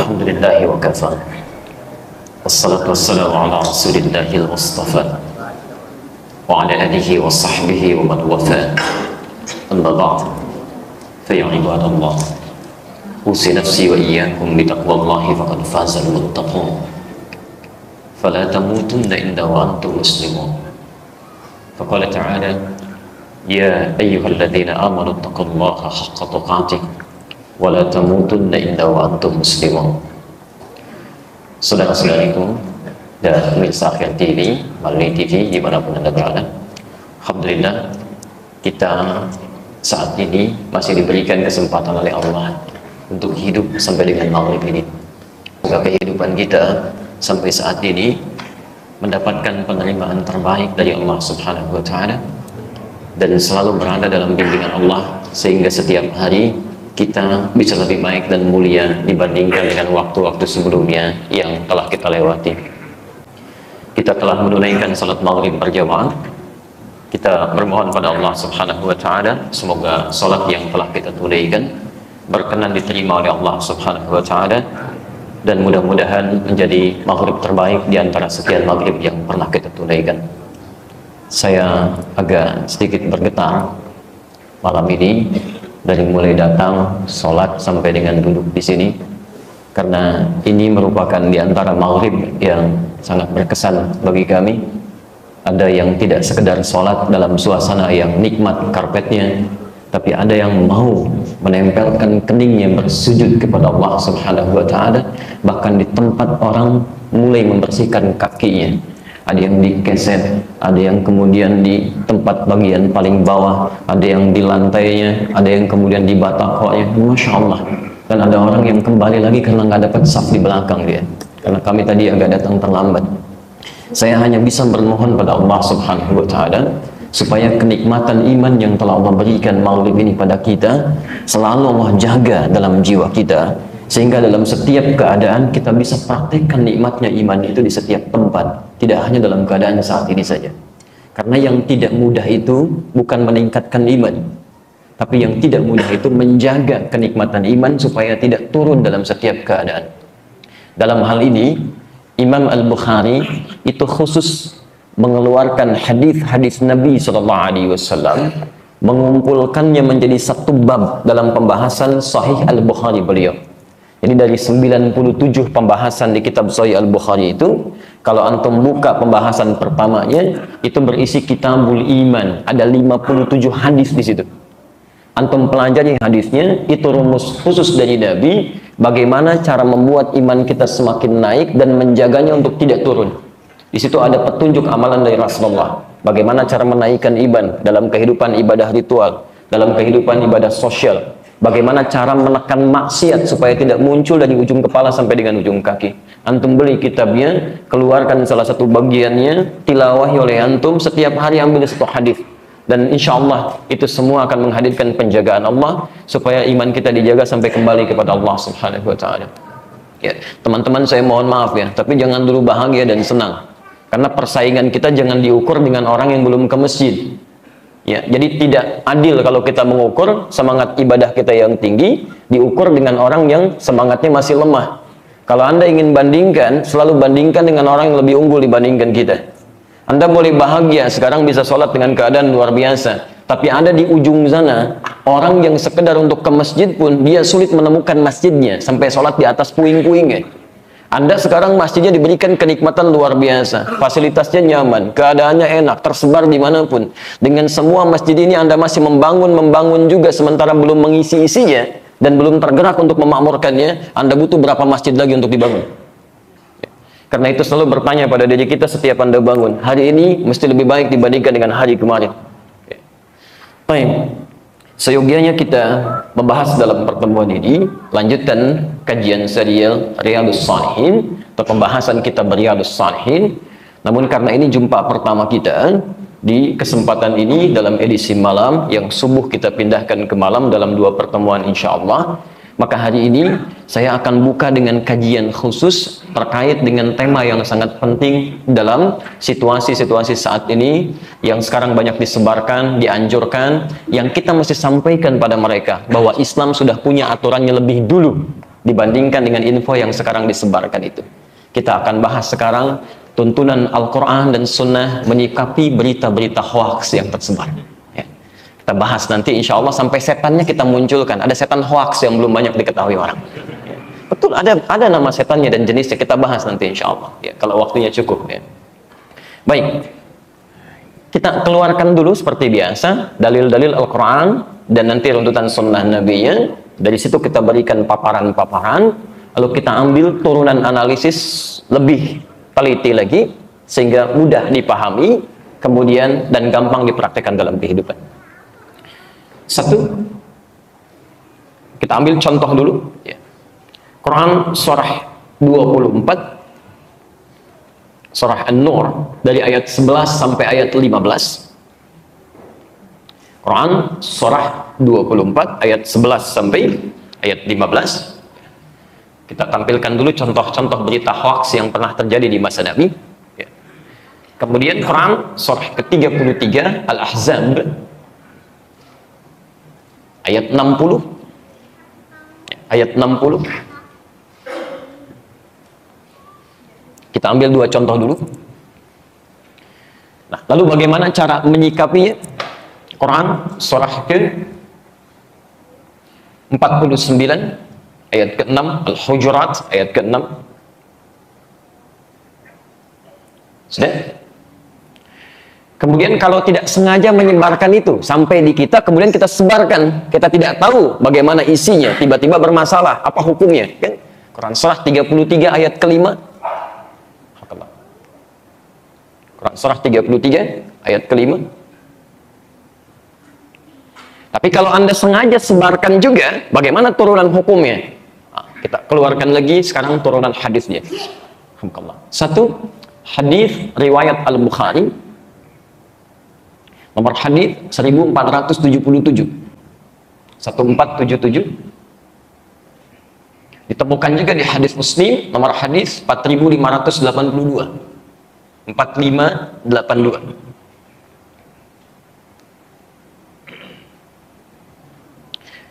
Alhamdulillahi wa kafa. Wassalatu wassalamu ala rasulillahil mustafa wa ala alihi wa sahbihi wa man wafa. Amma ba'd. Fa ya ibadallah, usi nafsi wa iyyakum bi taqwallahi faqad fazal muttaqun. Fala tamutunna illa wa antum muslimun. Faqala ta'ala: ya ayyuhalladzina amanu taqullaha haqqa tuqatih wa la tamutunna illa wa antum muslimun. Saudara-saudariku dan pemirsa Akhir TV, Malini TV dimanapun Anda berada, alhamdulillah kita saat ini masih diberikan kesempatan oleh Allah untuk hidup sampai dengan maghrib ini. Semoga kehidupan kita sampai saat ini mendapatkan penerimaan terbaik dari Allah Subhanahu wa Ta'ala dan selalu berada dalam bimbingan Allah, sehingga setiap hari kita bisa lebih baik dan mulia dibandingkan dengan waktu-waktu sebelumnya yang telah kita lewati. Kita telah menunaikan salat maghrib berjamaah. Kita bermohon pada Allah Subhanahu wa Ta'ala semoga salat yang telah kita tunaikan berkenan diterima oleh Allah Subhanahu wa Ta'ala, dan mudah-mudahan menjadi maghrib terbaik di antara sekian maghrib yang pernah kita tunaikan. Saya agak sedikit bergetar malam ini, dari mulai datang, sholat, sampai dengan duduk di sini, karena ini merupakan di antara maghrib yang sangat berkesan bagi kami. Ada yang tidak sekedar sholat dalam suasana yang nikmat karpetnya, tapi ada yang mau menempelkan keningnya bersujud kepada Allah Subhanahu wa Ta'ala, bahkan di tempat orang mulai membersihkan kakinya. Ada yang di keset, ada yang kemudian di tempat bagian paling bawah, ada yang di lantainya, ada yang kemudian di batakonya. Masya Allah. Dan ada orang yang kembali lagi karena nggak dapat saf di belakang dia, karena kami tadi agak datang terlambat. Saya hanya bisa bermohon pada Allah Subhanahu wa Ta'ala supaya kenikmatan iman yang telah Allah berikan maghrib ini pada kita selalu Allah jaga dalam jiwa kita, sehingga dalam setiap keadaan kita bisa praktekkan nikmatnya iman itu di setiap tempat, tidak hanya dalam keadaan saat ini saja. Karena yang tidak mudah itu bukan meningkatkan iman, tapi yang tidak mudah itu menjaga kenikmatan iman supaya tidak turun dalam setiap keadaan. Dalam hal ini Imam Al-Bukhari itu khusus mengeluarkan hadis-hadis Nabi SAW, mengumpulkannya menjadi satu bab dalam pembahasan Sahih Al-Bukhari beliau. Jadi dari 97 pembahasan di kitab Sahih Al-Bukhari itu, kalau antum buka pembahasan pertamanya, itu berisi Kitabul Iman, ada 57 hadis di situ. Antum pelajari hadisnya, itu rumus khusus dari Nabi, bagaimana cara membuat iman kita semakin naik dan menjaganya untuk tidak turun. Di situ ada petunjuk amalan dari Rasulullah, bagaimana cara menaikkan iman dalam kehidupan ibadah ritual, dalam kehidupan ibadah sosial, bagaimana cara menekan maksiat supaya tidak muncul dari ujung kepala sampai dengan ujung kaki. Antum beli kitabnya, keluarkan salah satu bagiannya, tilawahi oleh antum, setiap hari ambil satu hadis. Dan insya Allah itu semua akan menghadirkan penjagaan Allah supaya iman kita dijaga sampai kembali kepada Allah Subhanahu wa Ta'ala. Ya, teman-teman, saya mohon maaf ya, tapi jangan dulu bahagia dan senang, karena persaingan kita jangan diukur dengan orang yang belum ke masjid. Ya, jadi tidak adil kalau kita mengukur semangat ibadah kita yang tinggi diukur dengan orang yang semangatnya masih lemah. Kalau Anda ingin bandingkan, selalu bandingkan dengan orang yang lebih unggul dibandingkan kita. Anda boleh bahagia sekarang bisa sholat dengan keadaan luar biasa, tapi ada di ujung sana orang yang sekedar untuk ke masjid pun dia sulit menemukan masjidnya, sampai sholat di atas puing-puingnya. Anda sekarang masjidnya diberikan kenikmatan luar biasa, fasilitasnya nyaman, keadaannya enak, tersebar dimanapun. Dengan semua masjid ini Anda masih membangun juga, sementara belum mengisi isinya dan belum tergerak untuk memakmurkannya. Anda butuh berapa masjid lagi untuk dibangun? Karena itu selalu bertanya pada diri kita setiap Anda bangun, hari ini mesti lebih baik dibandingkan dengan hari kemarin. Baik, seyogianya kita membahas dalam pertemuan ini lanjutan kajian serial Riyadhus Shalihin atau pembahasan kitab Riyadhus Shalihin. Namun karena ini jumpa pertama kita di kesempatan ini dalam edisi malam yang subuh kita pindahkan ke malam dalam 2 pertemuan insya Allah, maka hari ini saya akan buka dengan kajian khusus terkait dengan tema yang sangat penting dalam situasi-situasi saat ini yang sekarang banyak disebarkan, dianjurkan, yang kita mesti sampaikan pada mereka bahwa Islam sudah punya aturannya lebih dulu dibandingkan dengan info yang sekarang disebarkan itu. Kita akan bahas sekarang tuntunan Al-Quran dan Sunnah menyikapi berita-berita hoax yang tersebar. Ya. Kita bahas nanti insya Allah sampai setannya kita munculkan. Ada setan hoax yang belum banyak diketahui orang. Ya. Betul, ada nama setannya dan jenisnya, kita bahas nanti insya Allah. Ya, kalau waktunya cukup. Ya. Baik, kita keluarkan dulu seperti biasa dalil-dalil Al-Quran dan nanti runtutan Sunnah Nabi-nya. Dari situ kita berikan paparan-paparan, lalu kita ambil turunan analisis lebih teliti lagi sehingga mudah dipahami kemudian dan gampang dipraktekkan dalam kehidupan. Satu, kita ambil contoh dulu ya. Quran surah 24 surah An-Nur dari ayat 11 sampai ayat 15. Quran surah 24 ayat 11 sampai ayat 15. Kita tampilkan dulu contoh-contoh berita hoax yang pernah terjadi di masa Nabi. Ya. Kemudian Quran surah ke-33 Al-Ahzab ayat 60. Ayat 60. Kita ambil dua contoh dulu. Nah, lalu bagaimana cara menyikapinya? Quran surah ke-49 ayat ke-6, Al-Hujurat ayat ke-6. Sudah? Kemudian kalau tidak sengaja menyebarkan itu sampai di kita, kemudian kita sebarkan, kita tidak tahu bagaimana isinya, tiba-tiba bermasalah, apa hukumnya? Kan? Quran surah 33 ayat ke-5. Quran surah 33 ayat ke-5. Tapi kalau Anda sengaja sebarkan juga, bagaimana turunan hukumnya? Nah, kita keluarkan lagi sekarang turunan hadisnya. Satu, hadis riwayat Al-Bukhari, nomor hadis 1477. 1477. Ditemukan juga di hadis Muslim, nomor hadis 4582. 4582.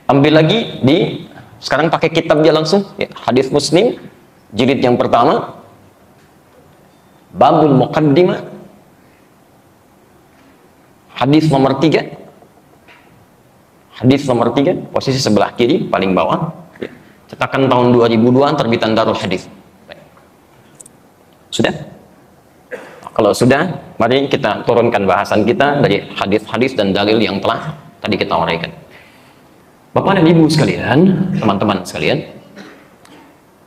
Ambil lagi di sekarang pakai kitabnya langsung ya, hadis Muslim jilid yang pertama Babul Muqaddimah hadis nomor 3. Hadis nomor 3 posisi sebelah kiri paling bawah ya. Cetakan tahun 2002 terbitan Darul Hadis. Sudah? Kalau sudah, mari kita turunkan bahasan kita dari hadis-hadis dan dalil yang telah tadi kita uraikan. Bapak dan Ibu sekalian, teman-teman sekalian,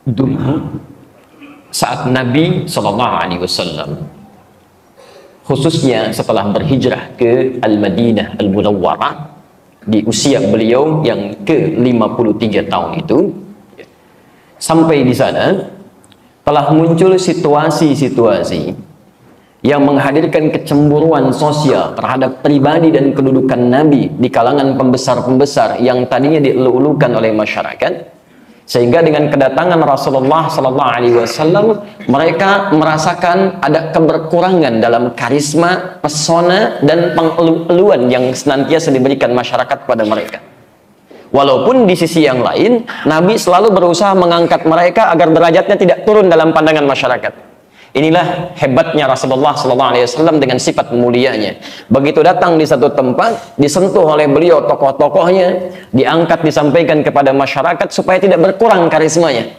dulu saat Nabi SAW, khususnya setelah berhijrah ke Al-Madinah Al-Munawwarah, di usia beliau yang ke-53 tahun itu, sampai di sana telah muncul situasi-situasi yang menghadirkan kecemburuan sosial terhadap pribadi dan kedudukan Nabi di kalangan pembesar-pembesar yang tadinya dielu-elukan oleh masyarakat, sehingga dengan kedatangan Rasulullah SAW mereka merasakan ada keberkurangan dalam karisma, pesona dan pengelu-eluan yang senantiasa diberikan masyarakat pada mereka. Walaupun di sisi yang lain Nabi selalu berusaha mengangkat mereka agar derajatnya tidak turun dalam pandangan masyarakat. Inilah hebatnya Rasulullah SAW dengan sifat mulianya. Begitu datang di satu tempat, disentuh oleh beliau tokoh-tokohnya, diangkat, disampaikan kepada masyarakat supaya tidak berkurang karismanya.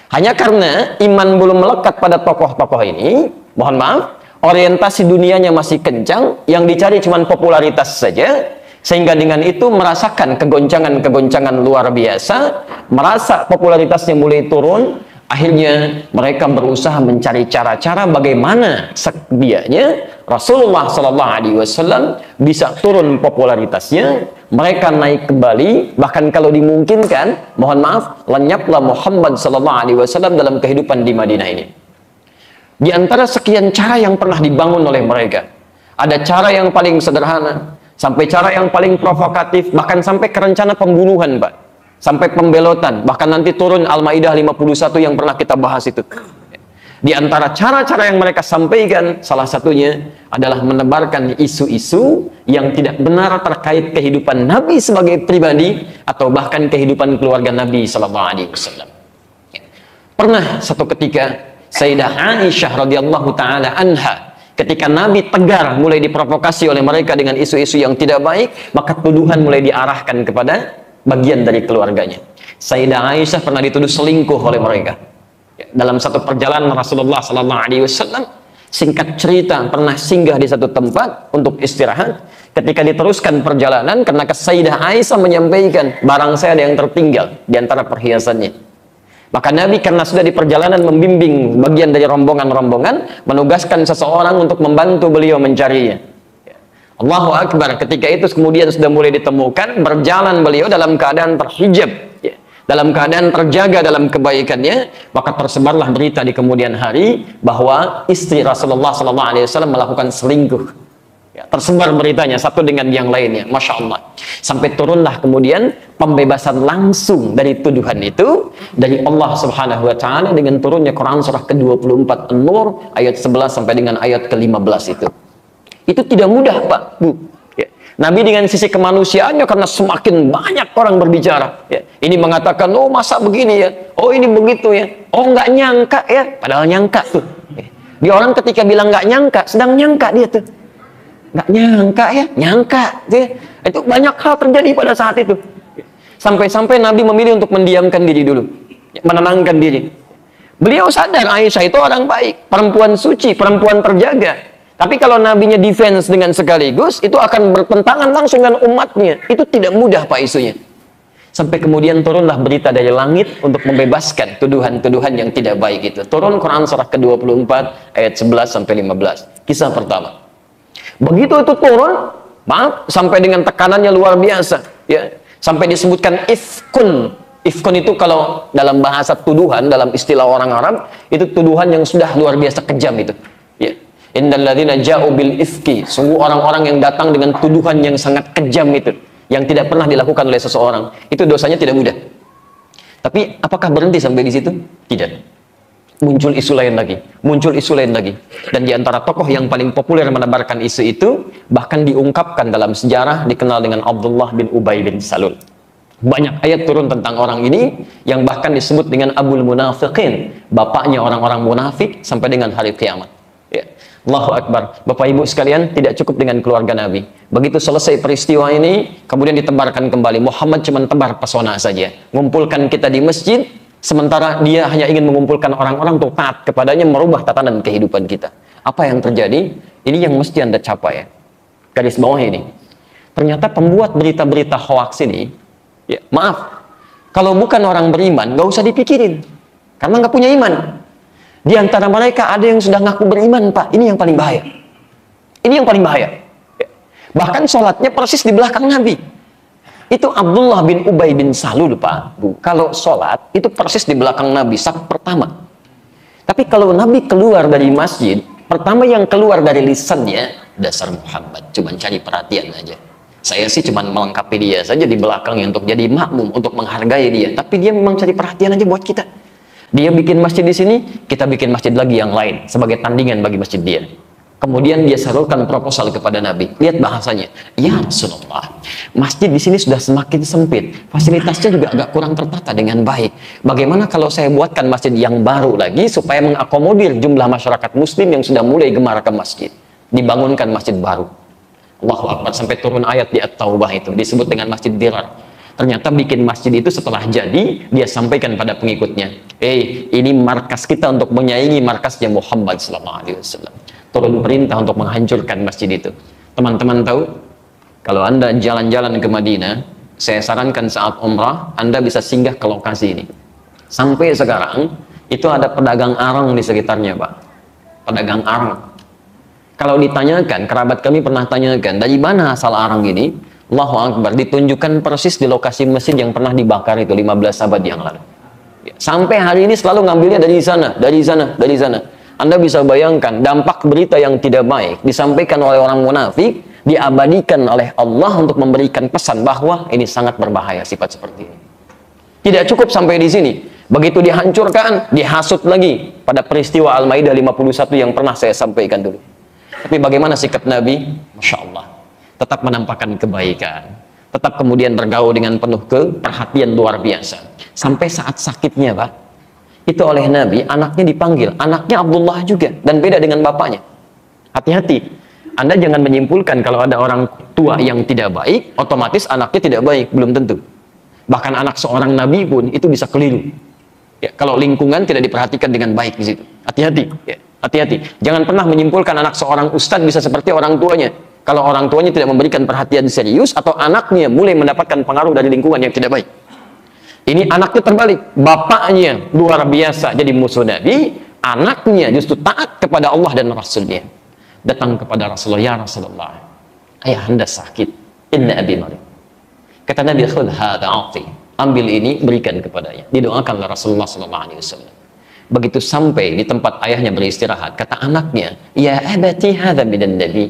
Hanya karena iman belum melekat pada tokoh-tokoh ini, mohon maaf, orientasi dunianya masih kencang, yang dicari cuma popularitas saja, sehingga dengan itu merasakan kegoncangan-kegoncangan luar biasa, merasa popularitasnya mulai turun. Akhirnya mereka berusaha mencari cara-cara bagaimana sekdianya Rasulullah SAW bisa turun popularitasnya, mereka naik kembali, bahkan kalau dimungkinkan, mohon maaf, lenyaplah Muhammad SAW dalam kehidupan di Madinah ini. Di antara sekian cara yang pernah dibangun oleh mereka, ada cara yang paling sederhana, sampai cara yang paling provokatif, bahkan sampai ke rencana pembunuhan, Pak. Sampai pembelotan, bahkan nanti turun Al-Maidah 51 yang pernah kita bahas itu. Di antara cara-cara yang mereka sampaikan, salah satunya adalah menebarkan isu-isu yang tidak benar terkait kehidupan Nabi sebagai pribadi atau bahkan kehidupan keluarga Nabi Sallallahu Alaihi Wasallam. Pernah satu ketika Sayyidah Aisyah radhiyallahu taala anha, ketika Nabi tegar mulai diprovokasi oleh mereka dengan isu-isu yang tidak baik, maka tuduhan mulai diarahkan kepada bagian dari keluarganya. Sayyidah Aisyah pernah dituduh selingkuh oleh mereka. Dalam satu perjalanan Rasulullah Sallallahu Alaihi Wasallam, singkat cerita, pernah singgah di satu tempat untuk istirahat. Ketika diteruskan perjalanan, karena Sayyidah Aisyah menyampaikan, barang saya ada yang tertinggal di antara perhiasannya. Maka Nabi karena sudah di perjalanan membimbing bagian dari rombongan-rombongan, menugaskan seseorang untuk membantu beliau mencarinya. Allahu Akbar, ketika itu kemudian sudah mulai ditemukan, berjalan beliau dalam keadaan terhijab, dalam keadaan terjaga dalam kebaikannya, maka tersebarlah berita di kemudian hari bahwa istri Rasulullah SAW melakukan selingkuh. Tersebar beritanya satu dengan yang lainnya, Masya Allah. Sampai turunlah kemudian pembebasan langsung dari tuduhan itu dari Allah Subhanahu Wa Taala dengan turunnya Quran surah ke-24 An-Nur ayat 11 sampai dengan ayat ke-15 itu. Itu tidak mudah, Pak, Bu. Nabi dengan sisi kemanusiaannya, karena semakin banyak orang berbicara, ini mengatakan, oh masa begini ya, oh ini begitu ya, oh nggak nyangka ya, padahal nyangka tuh. Dia orang ketika bilang nggak nyangka, sedang nyangka dia tuh, nggak nyangka ya, nyangka dia. Itu banyak hal terjadi pada saat itu, sampai-sampai Nabi memilih untuk mendiamkan diri dulu, menenangkan diri. Beliau sadar Aisyah itu orang baik, perempuan suci, perempuan terjaga. Tapi kalau nabinya defense dengan sekaligus, itu akan bertentangan langsung dengan umatnya. Itu tidak mudah, Pak, isunya. Sampai kemudian turunlah berita dari langit untuk membebaskan tuduhan-tuduhan yang tidak baik itu. Turun Quran surah ke-24 ayat 11 sampai 15. Kisah pertama. Begitu itu turun, maaf, sampai dengan tekanannya luar biasa, ya. Sampai disebutkan ifkun. Ifkun itu kalau dalam bahasa tuduhan, dalam istilah orang Arab, itu tuduhan yang sudah luar biasa kejam itu, ya. Innal ladzina ja'u bil ifki, sungguh orang-orang yang datang dengan tuduhan yang sangat kejam itu, yang tidak pernah dilakukan oleh seseorang, itu dosanya tidak mudah. Tapi apakah berhenti sampai di situ? Tidak. Muncul isu lain lagi, muncul isu lain lagi. Dan di antara tokoh yang paling populer menebarkan isu itu, bahkan diungkapkan dalam sejarah, dikenal dengan Abdullah bin Ubay bin Salul. Banyak ayat turun tentang orang ini, yang bahkan disebut dengan Abul Munafiqin, bapaknya orang-orang munafik sampai dengan hari kiamat. Ya. Allahu Akbar. Bapak Ibu sekalian, tidak cukup dengan keluarga Nabi. Begitu selesai peristiwa ini, kemudian ditebarkan kembali. Muhammad cuma tebar pesona saja, ngumpulkan kita di masjid, sementara dia hanya ingin mengumpulkan orang-orang untuk taat kepadanya, merubah tatanan kehidupan kita. Apa yang terjadi? Ini yang mesti Anda capai, ya. Garis bawah ini. Ternyata pembuat berita-berita hoaks ini, ya, maaf, kalau bukan orang beriman, nggak usah dipikirin, karena nggak punya iman. Di antara mereka ada yang sudah ngaku beriman, Pak. Ini yang paling bahaya. Ini yang paling bahaya. Bahkan sholatnya persis di belakang Nabi. Itu Abdullah bin Ubay bin Salul, Pak, Bu. Kalau sholat, itu persis di belakang Nabi, saf pertama. Tapi kalau Nabi keluar dari masjid, pertama yang keluar dari lisannya, dasar Muhammad, cuma cari perhatian aja. Saya sih cuma melengkapi dia saja di belakangnya untuk jadi makmum, untuk menghargai dia. Tapi dia memang cari perhatian aja buat kita. Dia bikin masjid di sini, kita bikin masjid lagi yang lain sebagai tandingan bagi masjid dia. Kemudian dia salurkan proposal kepada Nabi. Lihat bahasanya, ya Rasulullah, masjid di sini sudah semakin sempit, fasilitasnya juga agak kurang tertata dengan baik. Bagaimana kalau saya buatkan masjid yang baru lagi supaya mengakomodir jumlah masyarakat Muslim yang sudah mulai gemar ke masjid? Dibangunkan masjid baru. Allahu Akbar, sampai turun ayat di At-Taubah itu disebut dengan Masjid Dirar. Ternyata bikin masjid itu setelah jadi, dia sampaikan pada pengikutnya, ini markas kita untuk menyaingi markasnya Muhammad SAW. Turun perintah untuk menghancurkan masjid itu. Teman-teman tahu, kalau Anda jalan-jalan ke Madinah, saya sarankan saat umrah, Anda bisa singgah ke lokasi ini. Sampai sekarang, itu ada pedagang arang di sekitarnya, Pak. Pedagang arang. Kalau ditanyakan, kerabat kami pernah tanyakan, dari mana asal arang ini? Allahu Akbar, ditunjukkan persis di lokasi masjid yang pernah dibakar itu 15 abad yang lalu. Sampai hari ini selalu ngambilnya dari sana, dari sana, dari sana. Anda bisa bayangkan dampak berita yang tidak baik disampaikan oleh orang munafik, diabadikan oleh Allah untuk memberikan pesan bahwa ini sangat berbahaya sifat seperti ini. Tidak cukup sampai di sini. Begitu dihancurkan, dihasut lagi pada peristiwa Al-Maidah 51 yang pernah saya sampaikan dulu. Tapi bagaimana sikap Nabi? Masya Allah, tetap menampakkan kebaikan, tetap kemudian bergaul dengan penuh perhatian luar biasa. Sampai saat sakitnya, Pak, itu oleh Nabi, anaknya dipanggil, anaknya Abdullah juga, dan beda dengan bapaknya. Hati-hati, Anda jangan menyimpulkan kalau ada orang tua yang tidak baik, otomatis anaknya tidak baik, belum tentu. Bahkan anak seorang Nabi pun itu bisa keliru. Ya, kalau lingkungan tidak diperhatikan dengan baik di situ. Hati-hati, ya, hati-hati. Jangan pernah menyimpulkan anak seorang ustadz bisa seperti orang tuanya. Kalau orang tuanya tidak memberikan perhatian serius, atau anaknya mulai mendapatkan pengaruh dari lingkungan yang tidak baik. Ini anaknya terbalik, bapaknya luar biasa jadi musuh Nabi, anaknya justru taat kepada Allah dan Rasulnya. Datang kepada Rasulullah, ya Rasulullah, ayah anda sakit, inna abi marid. Kata Nabi, khudh hadha a'ti, ambil ini, berikan kepadanya. Didoakanlah Rasulullah SAW. Begitu sampai di tempat ayahnya beristirahat, kata anaknya, ya abati hadha minan nabi.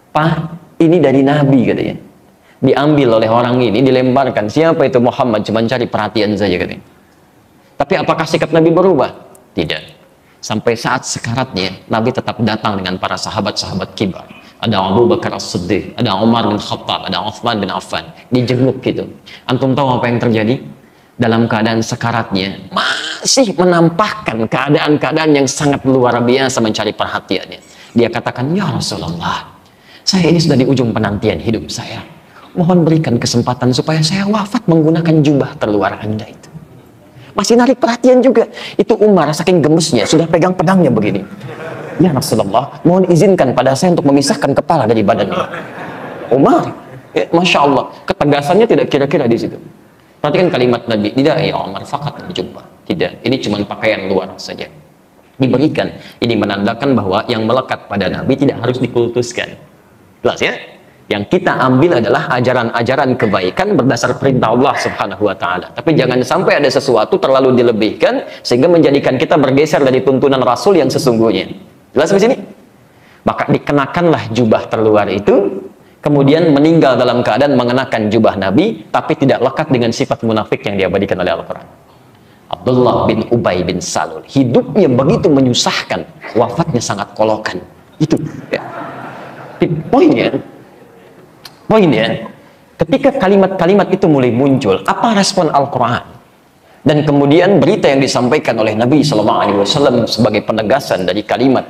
Pak, ini dari Nabi, katanya. Diambil oleh orang ini, dilemparkan. Siapa itu Muhammad? Cuma cari perhatian saja, katanya. Tapi apakah sikap Nabi berubah? Tidak. Sampai saat sekaratnya, Nabi tetap datang dengan para sahabat-sahabat kibar. Ada Abu Bakar As-Siddiq, ada Umar bin Khattab, ada Uthman bin Affan. Dijenguk gitu. Antum tahu apa yang terjadi? Dalam keadaan sekaratnya, masih menampakkan keadaan-keadaan yang sangat luar biasa mencari perhatiannya. Dia katakan, ya Rasulullah, saya ini sudah di ujung penantian hidup saya. Mohon berikan kesempatan supaya saya wafat menggunakan jubah terluar Anda itu. Masih narik perhatian juga. Itu Umar saking gemesnya sudah pegang pedangnya begini. Ya Rasulullah, mohon izinkan pada saya untuk memisahkan kepala dari badannya. Umar, ya, Masya Allah, ketegasannya tidak kira-kira di situ. Perhatikan kalimat Nabi, tidak ya Umar, fakat jubah. Tidak, ini cuma pakaian luar saja. Diberikan, ini menandakan bahwa yang melekat pada Nabi tidak harus dikultuskan. Jelas ya? Yang kita ambil adalah ajaran-ajaran kebaikan berdasar perintah Allah Subhanahu wa Ta'ala. Tapi jangan sampai ada sesuatu terlalu dilebihkan sehingga menjadikan kita bergeser dari tuntunan Rasul yang sesungguhnya. Jelas di sini? Maka dikenakanlah jubah terluar itu, kemudian meninggal dalam keadaan mengenakan jubah Nabi, tapi tidak lekat dengan sifat munafik yang diabadikan oleh Al-Quran. Abdullah bin Ubay bin Salul, hidupnya begitu menyusahkan, wafatnya sangat kolokan. Itu ya. Poinnya, ketika kalimat-kalimat itu mulai muncul, apa respon Al-Quran? Dan kemudian berita yang disampaikan oleh Nabi SAW sebagai penegasan dari kalimat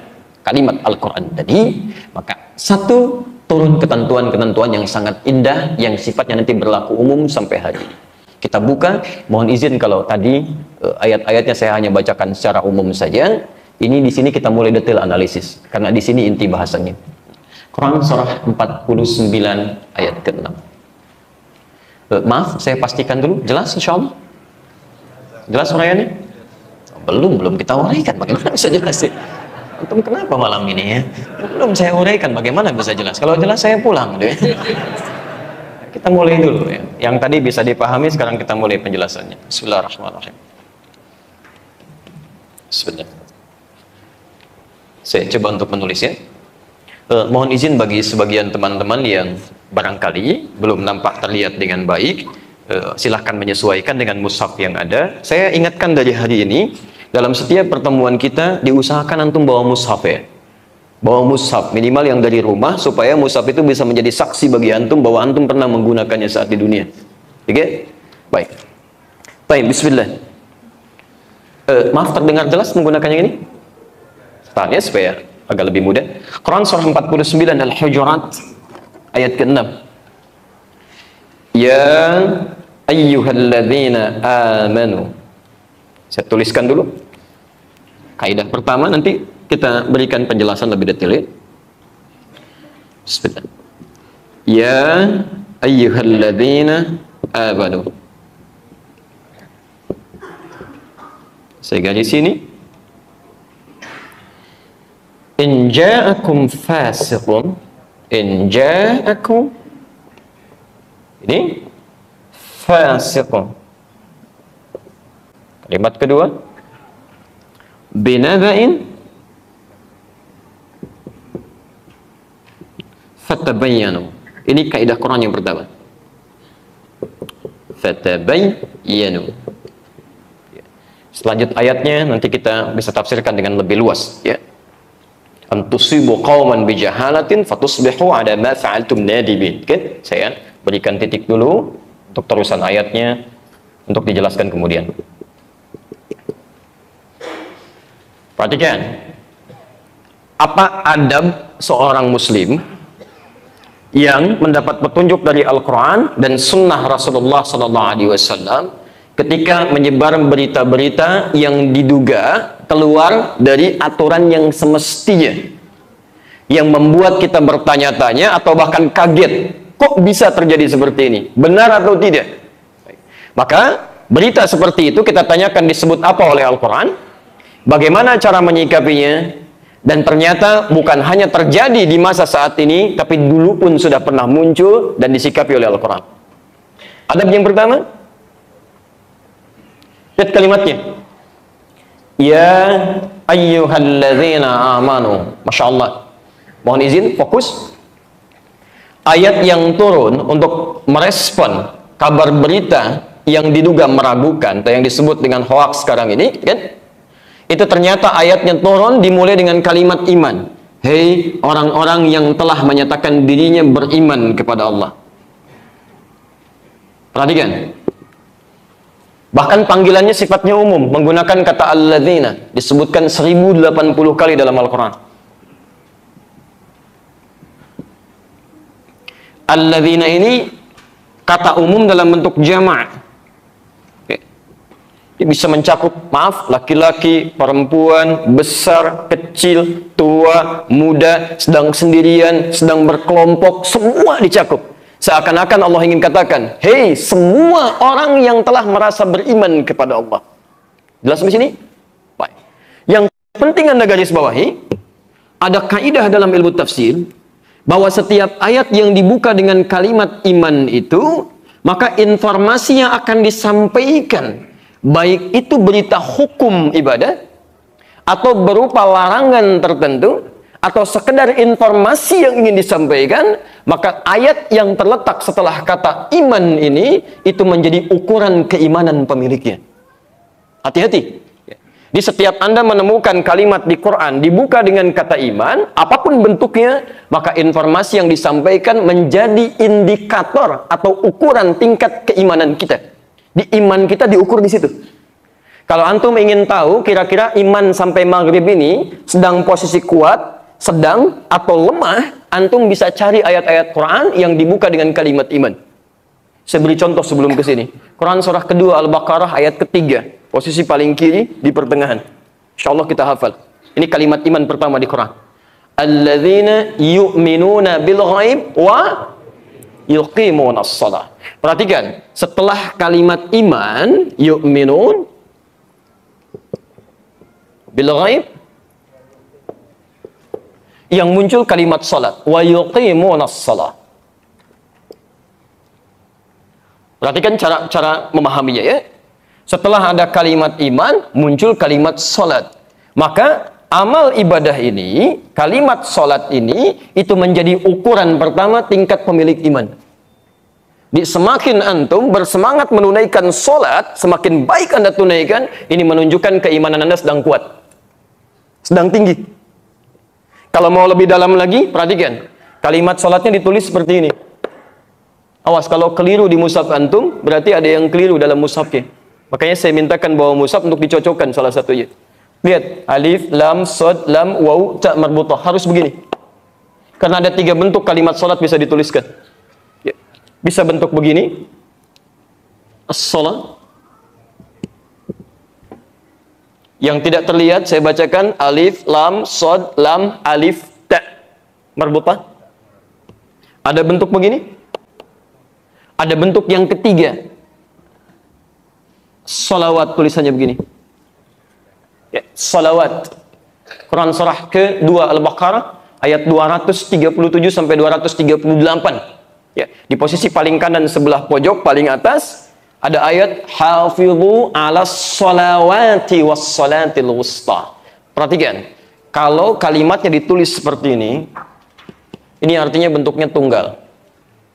Al-Quran tadi, maka satu, turun ketentuan-ketentuan yang sangat indah, yang sifatnya nanti berlaku umum sampai hari ini. Kita buka, mohon izin kalau tadi ayat-ayatnya saya hanya bacakan secara umum saja. Ini di sini kita mulai detail analisis, karena di sini inti bahasanya. Quran surah 49 ayat ke-6. Maaf, saya pastikan dulu. Jelas insyaallah? Jelas uraiannya? Belum kita uraikan. Bagaimana bisa jelas sih? Antum kenapa malam ini ya? Belum saya uraikan, bagaimana bisa jelas? Kalau jelas saya pulang deh. Kita mulai dulu ya. Yang tadi bisa dipahami, sekarang kita mulai penjelasannya. Bismillahirrahmanirrahim. Bismillah. Saya coba untuk menulis ya. Mohon izin bagi sebagian teman-teman yang barangkali belum nampak terlihat dengan baik, silahkan menyesuaikan dengan mushaf yang ada. Saya ingatkan dari hari ini, dalam setiap pertemuan kita diusahakan antum bawa mushaf ya. Bawa mushaf minimal yang dari rumah, supaya mushaf itu bisa menjadi saksi bagi antum bahwa antum pernah menggunakannya saat di dunia. Oke? Baik. Baik, bismillah. Maaf, terdengar jelas menggunakannya ini? Tanya supaya agak lebih mudah. Quran surah 49 Al-Hujurat ayat ke-6. Ya ayyuhalladzina amanu. Saya tuliskan dulu kaidah pertama, nanti kita berikan penjelasan lebih detail ya. Bismillah. Ya ayyuhalladzina amanu. Saya garis sini. In ja'akum fasiqun, in ja'akum, ini fasiqun. Kalimat kedua, binaba'in fatabayyanu. Ini kaidah Quran yang pertama. Fatabayyanu. Selanjut ayatnya nanti kita bisa tafsirkan dengan lebih luas, ya. An tusibu qauman bijahalatin fatusbihu ala ma fa'altum nadibin. Oke, saya berikan titik dulu untuk terusan ayatnya untuk dijelaskan kemudian. Perhatikan. Apa adab seorang muslim yang mendapat petunjuk dari Al-Quran dan Sunnah Rasulullah SAW ketika menyebar berita-berita yang diduga keluar dari aturan yang semestinya, yang membuat kita bertanya-tanya atau bahkan kaget, kok bisa terjadi seperti ini, benar atau tidak? Maka berita seperti itu kita tanyakan disebut apa oleh Al-Quran, bagaimana cara menyikapinya, dan ternyata bukan hanya terjadi di masa saat ini, tapi dulu pun sudah pernah muncul dan disikapi oleh Al-Quran. Adab yang pertama, lihat kalimatnya, ya ayyuhalladzina amanu. Masya Allah, mohon izin fokus. Ayat yang turun untuk merespon kabar berita yang diduga meragukan atau yang disebut dengan hoax sekarang ini, kan? Itu ternyata ayatnya turun dimulai dengan kalimat iman. Hei orang-orang yang telah menyatakan dirinya beriman kepada Allah. Perhatikan. Bahkan panggilannya sifatnya umum, menggunakan kata alladzina, disebutkan 1080 kali dalam Al-Quran. Alladzina ini kata umum dalam bentuk jama'. Bisa mencakup, maaf, laki-laki, perempuan, besar, kecil, tua, muda, sedang sendirian, sedang berkelompok, semua dicakup. Seakan-akan Allah ingin katakan, hei semua orang yang telah merasa beriman kepada Allah. Jelas di sini? Baik. Yang penting Anda garis bawahi, ada kaidah dalam ilmu tafsir, bahwa setiap ayat yang dibuka dengan kalimat iman itu, maka informasi yang akan disampaikan, baik itu berita hukum ibadah atau berupa larangan tertentu atau sekedar informasi yang ingin disampaikan, maka ayat yang terletak setelah kata iman ini itu menjadi ukuran keimanan pemiliknya. Hati-hati. Di setiap Anda menemukan kalimat di Quran dibuka dengan kata iman, apapun bentuknya, maka informasi yang disampaikan menjadi indikator atau ukuran tingkat keimanan kita. Di iman kita diukur di situ. Kalau antum ingin tahu kira-kira iman sampai maghrib ini sedang posisi kuat, sedang atau lemah, antum bisa cari ayat-ayat Quran yang dibuka dengan kalimat iman. Saya beri contoh sebelum ke sini. Quran surah kedua Al-Baqarah ayat ketiga, posisi paling kiri di pertengahan. Insyaallah kita hafal. Ini kalimat iman pertama di Quran. Alladzina yu'minuna bil ghaib wa yuqimunas shalah. Perhatikan, setelah kalimat iman, yu'minun bil ghaib, yang muncul kalimat salat, wa yuqimunas shalah. Perhatikan cara memahaminya, ya. Setelah ada kalimat iman, muncul kalimat salat. Maka amal ibadah ini, kalimat salat ini, itu menjadi ukuran pertama tingkat pemilik iman. Di semakin antum bersemangat menunaikan sholat, semakin baik Anda tunaikan, ini menunjukkan keimanan Anda sedang kuat, sedang tinggi. Kalau mau lebih dalam lagi, perhatikan, kalimat sholatnya ditulis seperti ini. Awas, kalau keliru di mushaf antum, berarti ada yang keliru dalam mushafnya. Makanya saya mintakan bawa mushaf untuk dicocokkan salah satunya. Lihat, alif, lam, shad, lam, waw, ta marbutah, harus begini. Karena ada 3 bentuk kalimat sholat bisa dituliskan. Bisa bentuk begini, as-salat. Yang tidak terlihat saya bacakan alif, lam, shad, lam, alif, ta, marbutah. Ada bentuk begini. Ada bentuk yang ketiga, salawat, tulisannya begini. Ya, salawat. Quran surah kedua Al-Baqarah ayat 237 sampai 238. Ya, di posisi paling kanan sebelah pojok paling atas ada ayat hafizu 'alas sholawati was sholatil wusta. Perhatikan, kalau kalimatnya ditulis seperti ini artinya bentuknya tunggal,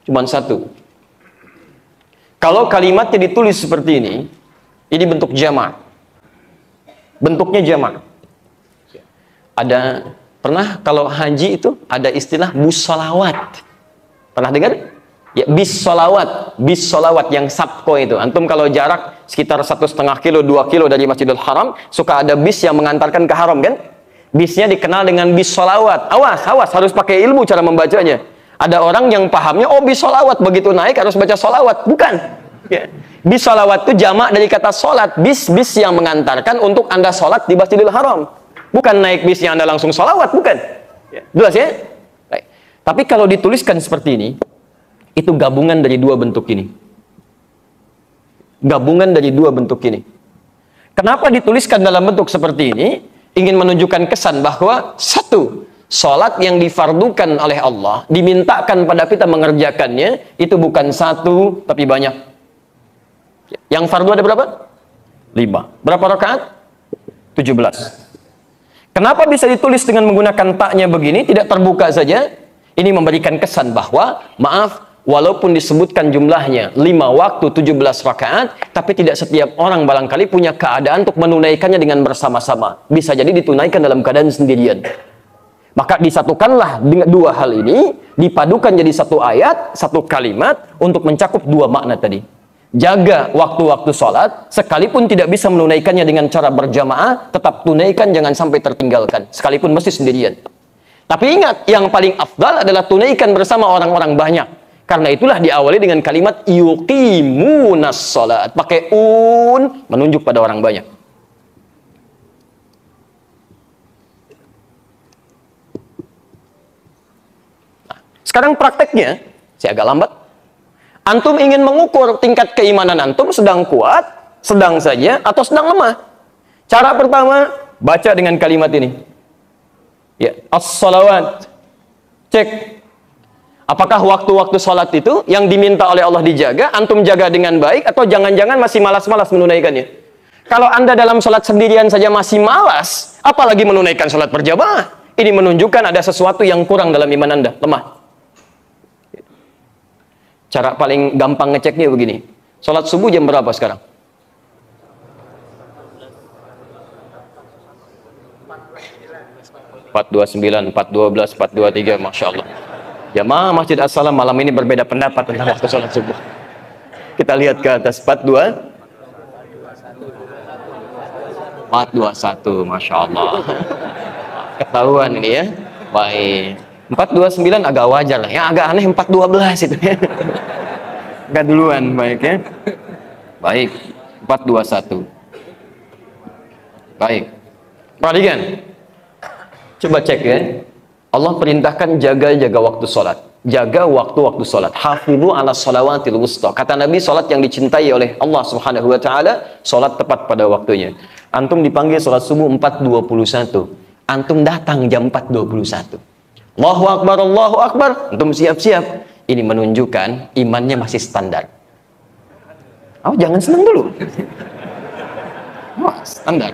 cuma satu. Kalau kalimatnya ditulis seperti ini bentuk jamak. bentuknya jamak. Ada, pernah kalau haji itu ada istilah bus sholawat. Pernah dengar? Ya, bis sholawat yang sabko itu. Antum kalau jarak sekitar 1,5 kilo, 2 kilo dari Masjidil Haram, suka ada bis yang mengantarkan ke haram kan? Bisnya dikenal dengan bis sholawat. Awas, harus pakai ilmu cara membacanya. Ada orang yang pahamnya, oh bis sholawat, begitu naik harus baca sholawat. Bukan. Ya. Bis sholawat itu jamak dari kata sholat. Bis yang mengantarkan untuk Anda sholat di Masjidil Haram. Bukan naik bis yang Anda langsung sholawat, bukan. Ya. Jelas ya? Baik. Tapi kalau dituliskan seperti ini, itu gabungan dari dua bentuk ini. Gabungan dari dua bentuk ini. Kenapa dituliskan dalam bentuk seperti ini? Ingin menunjukkan kesan bahwa satu, sholat yang difardukan oleh Allah, dimintakan pada kita mengerjakannya, itu bukan satu, tapi banyak. Yang fardu ada berapa? 5. Berapa rakaat? 17. Kenapa bisa ditulis dengan menggunakan taknya begini, tidak terbuka saja? Ini memberikan kesan bahwa, maaf, walaupun disebutkan jumlahnya 5 waktu 17 rakaat, tapi tidak setiap orang barangkali punya keadaan untuk menunaikannya dengan bersama-sama. Bisa jadi ditunaikan dalam keadaan sendirian. Maka disatukanlah dengan dua hal ini, dipadukan jadi satu ayat, satu kalimat, untuk mencakup dua makna tadi. Jaga waktu-waktu sholat, sekalipun tidak bisa menunaikannya dengan cara berjamaah, tetap tunaikan, jangan sampai tertinggalkan, sekalipun mesti sendirian. Tapi ingat, yang paling afdal adalah tunaikan bersama orang-orang banyak. Karena itulah diawali dengan kalimat yuqimunas sholat. Pakai menunjuk pada orang banyak. Nah, sekarang prakteknya, saya agak lambat. Antum ingin mengukur tingkat keimanan antum sedang kuat, sedang saja, atau sedang lemah. Cara pertama, baca dengan kalimat ini. Ya, as-salawat. Cek. Apakah waktu-waktu sholat itu yang diminta oleh Allah dijaga, antum jaga dengan baik, atau jangan-jangan masih malas-malas menunaikannya? Kalau Anda dalam sholat sendirian saja masih malas, apalagi menunaikan sholat berjamaah? Ini menunjukkan ada sesuatu yang kurang dalam iman Anda, lemah. Cara paling gampang ngeceknya begini. Sholat subuh jam berapa sekarang? 4:29, 4:12, 4:23, Masya Allah. Jamaah Masjid As-Salam malam ini berbeda pendapat tentang waktu sholat subuh. Kita lihat ke atas, 4:21, Masya Allah. Ketahuan ini ya. Baik. 4:29 agak wajar lah. Yang agak aneh 4:12 itu ya. Agak duluan, baik ya. Baik. 4:21. Baik. Perhatikan. Coba cek ya. Allah perintahkan jaga waktu sholat. Jaga waktu-waktu sholat. Hafidhu ala sholawatil wusta. Kata Nabi, sholat yang dicintai oleh Allah Subhanahu wa ta'ala, sholat tepat pada waktunya. Antum dipanggil sholat subuh 4:21. Antum datang jam 4:21. Allahu Akbar, Allahu Akbar. Antum siap-siap. Ini menunjukkan imannya masih standar. Oh, jangan senang dulu. Wah, standar.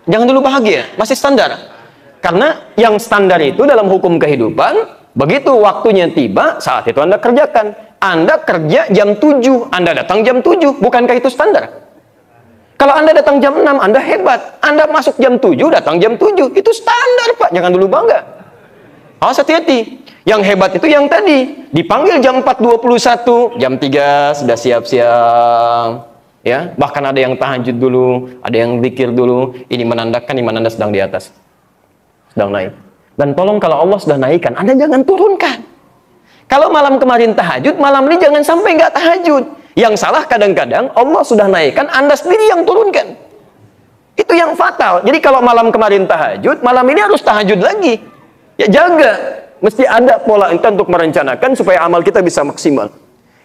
Jangan dulu bahagia, masih standar. Karena yang standar itu dalam hukum kehidupan, begitu waktunya tiba, saat itu Anda kerjakan. Anda kerja jam 7, Anda datang jam 7. Bukankah itu standar? Kalau Anda datang jam 6, Anda hebat. Anda masuk jam 7, datang jam 7. Itu standar, Pak. Jangan dulu bangga. Awas, hati-hati. Yang hebat itu yang tadi. Dipanggil jam 4:21, jam 3 sudah siap-siap. Ya, bahkan ada yang tahajud dulu, ada yang zikir dulu. Ini menandakan iman Anda sedang di atas. Sedang naik. Dan tolong kalau Allah sudah naikkan, Anda jangan turunkan. Kalau malam kemarin tahajud, malam ini jangan sampai nggak tahajud. Yang salah kadang-kadang Allah sudah naikkan, Anda sendiri yang turunkan. Itu yang fatal. Jadi kalau malam kemarin tahajud, malam ini harus tahajud lagi. Ya jaga. Mesti ada pola itu untuk merencanakan supaya amal kita bisa maksimal.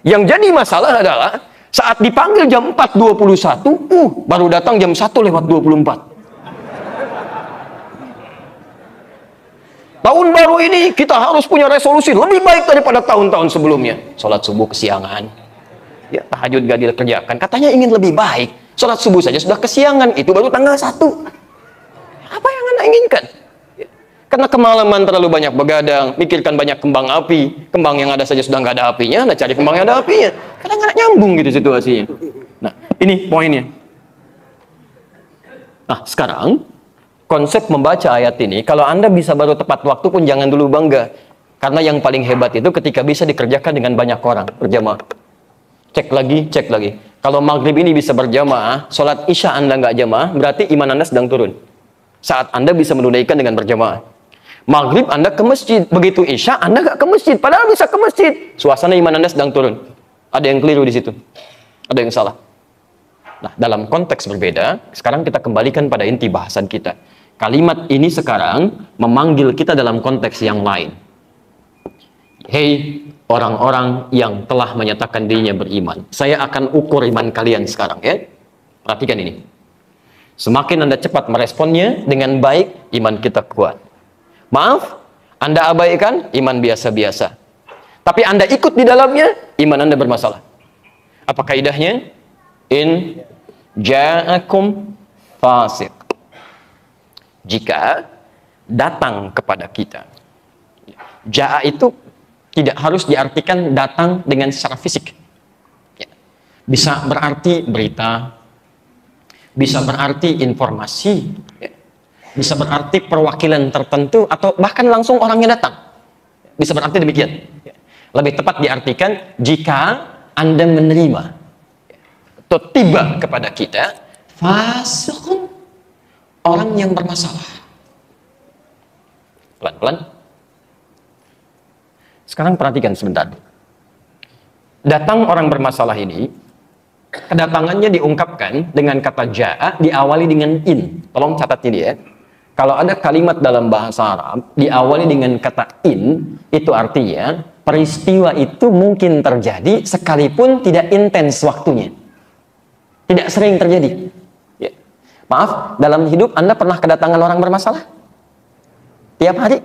Yang jadi masalah adalah saat dipanggil jam 4:21, baru datang jam 1:24. Tahun baru ini kita harus punya resolusi lebih baik daripada tahun-tahun sebelumnya. Sholat subuh kesiangan. Ya, tahajud gak dikerjakan. Katanya ingin lebih baik. Sholat subuh saja sudah kesiangan. Itu baru tanggal 1. Apa yang Anda inginkan? Ya. Karena kemalaman terlalu banyak begadang. Mikirkan banyak kembang api. Kembang yang ada saja sudah nggak ada apinya. Anda cari kembang yang ada apinya. Kadang-kadang nyambung gitu situasinya. Nah, Ini poinnya. Nah, sekarang konsep membaca ayat ini, kalau Anda bisa baru tepat waktu pun jangan dulu bangga. Karena yang paling hebat itu ketika bisa dikerjakan dengan banyak orang berjamaah. Cek lagi. Kalau maghrib ini bisa berjamaah, sholat isya Anda nggak jamaah, berarti iman Anda sedang turun. Saat Anda bisa menunaikan dengan berjamaah. Maghrib Anda ke masjid, begitu isya Anda nggak ke masjid, padahal bisa ke masjid. Suasana iman Anda sedang turun. Ada yang keliru di situ. Ada yang salah. Nah, dalam konteks berbeda, sekarang kita kembalikan pada inti bahasan kita. Kalimat ini sekarang memanggil kita dalam konteks yang lain. Hei, orang-orang yang telah menyatakan dirinya beriman, saya akan ukur iman kalian sekarang, ya. Perhatikan ini. Semakin Anda cepat meresponnya dengan baik, iman kita kuat. Maaf, Anda abaikan, iman biasa-biasa. Tapi Anda ikut di dalamnya, iman Anda bermasalah. Apa kaidahnya? In ja'akum fasiq. Jika datang kepada kita. Ja'a itu tidak harus diartikan datang dengan secara fisik. Bisa berarti berita, bisa berarti informasi, bisa berarti perwakilan tertentu, atau bahkan langsung orangnya datang. Bisa berarti demikian. Lebih tepat diartikan jika Anda menerima atau tiba kepada kita fasiqun, orang yang bermasalah. Pelan-pelan. Sekarang perhatikan sebentar. Datang orang bermasalah ini, kedatangannya diungkapkan dengan kata ja'a, diawali dengan in. Tolong catat ini ya. Kalau ada kalimat dalam bahasa Arab diawali dengan kata in, itu artinya peristiwa itu mungkin terjadi sekalipun tidak intens waktunya. Tidak sering terjadi. Ya. Maaf, dalam hidup Anda pernah kedatangan orang bermasalah? Tiap hari?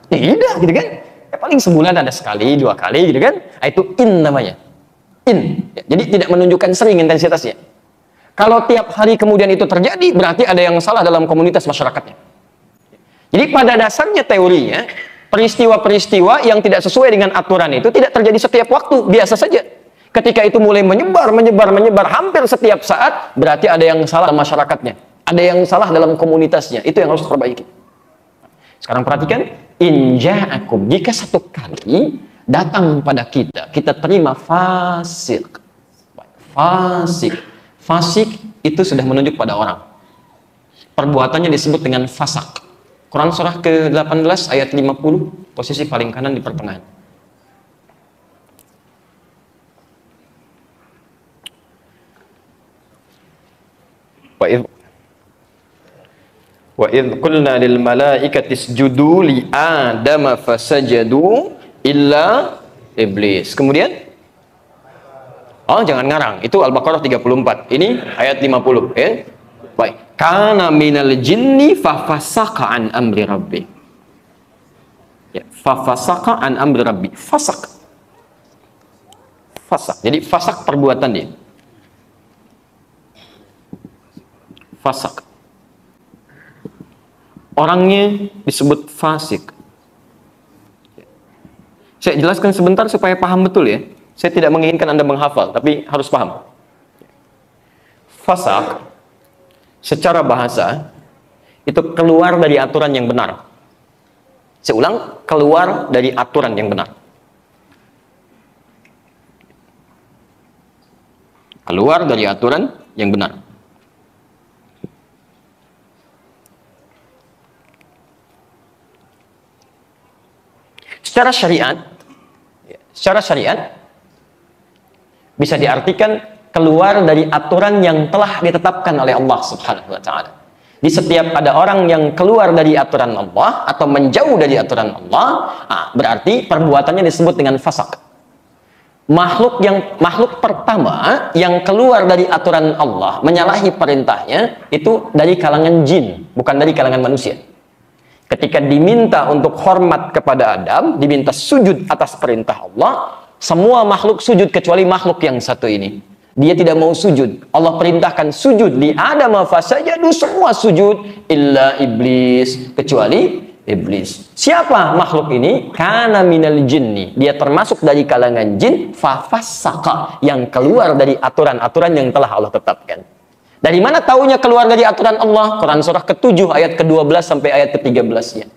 Tidak, gitu kan? Ya, paling sebulan ada sekali, 2 kali, gitu kan? Itu in namanya. In. Ya, jadi tidak menunjukkan sering intensitasnya. Kalau tiap hari kemudian itu terjadi, berarti ada yang salah dalam komunitas masyarakatnya. Jadi pada dasarnya teorinya, peristiwa-peristiwa yang tidak sesuai dengan aturan itu tidak terjadi setiap waktu, biasa saja. Ketika itu mulai menyebar hampir setiap saat, berarti ada yang salah dalam masyarakatnya. Ada yang salah dalam komunitasnya, itu yang harus diperbaiki. Sekarang perhatikan, in ja'akum, jika satu kali datang pada kita, kita terima fasik. Fasik itu sudah menunjuk pada orang. Perbuatannya disebut dengan fasak. Quran surah ke-18 ayat 50, posisi paling kanan di pertengahan. Wa idh qulna lil malaikati isjudu li adama fasajadu illa iblis. Kemudian oh, jangan ngarang. Itu Al-Baqarah 34. Ini ayat 50, ya. Baik. Kana minal jinni fafasaka an amri rabbi. Ya, fafasaka an amri rabbi. Fasak. Jadi fasak perbuatan dia. Fasak. Orangnya disebut fasik. Saya jelaskan sebentar supaya paham betul ya. Saya tidak menginginkan Anda menghafal, tapi harus paham. Fasak, secara bahasa, itu keluar dari aturan yang benar. Saya ulang, keluar dari aturan yang benar. Keluar dari aturan yang benar. Secara syariat, bisa diartikan keluar dari aturan yang telah ditetapkan oleh Allah Subhanahu wa taala. Di setiap ada orang yang keluar dari aturan Allah atau menjauh dari aturan Allah, berarti perbuatannya disebut dengan fasak. Makhluk pertama yang keluar dari aturan Allah, menyalahi perintahnya, itu dari kalangan jin, bukan dari kalangan manusia. Ketika diminta untuk hormat kepada Adam, diminta sujud atas perintah Allah, semua makhluk sujud kecuali makhluk yang satu ini. Dia tidak mau sujud. Allah perintahkan sujud li Adam fasajadu, semua sujud illa iblis, kecuali Iblis. Siapa makhluk ini? Kana minal jinni. Dia termasuk dari kalangan jin, fafassaqa, yang keluar dari aturan-aturan yang telah Allah tetapkan. Dari mana taunya keluar dari aturan Allah? Quran surah ke-7 ayat ke-12 sampai ayat ke-13-nya.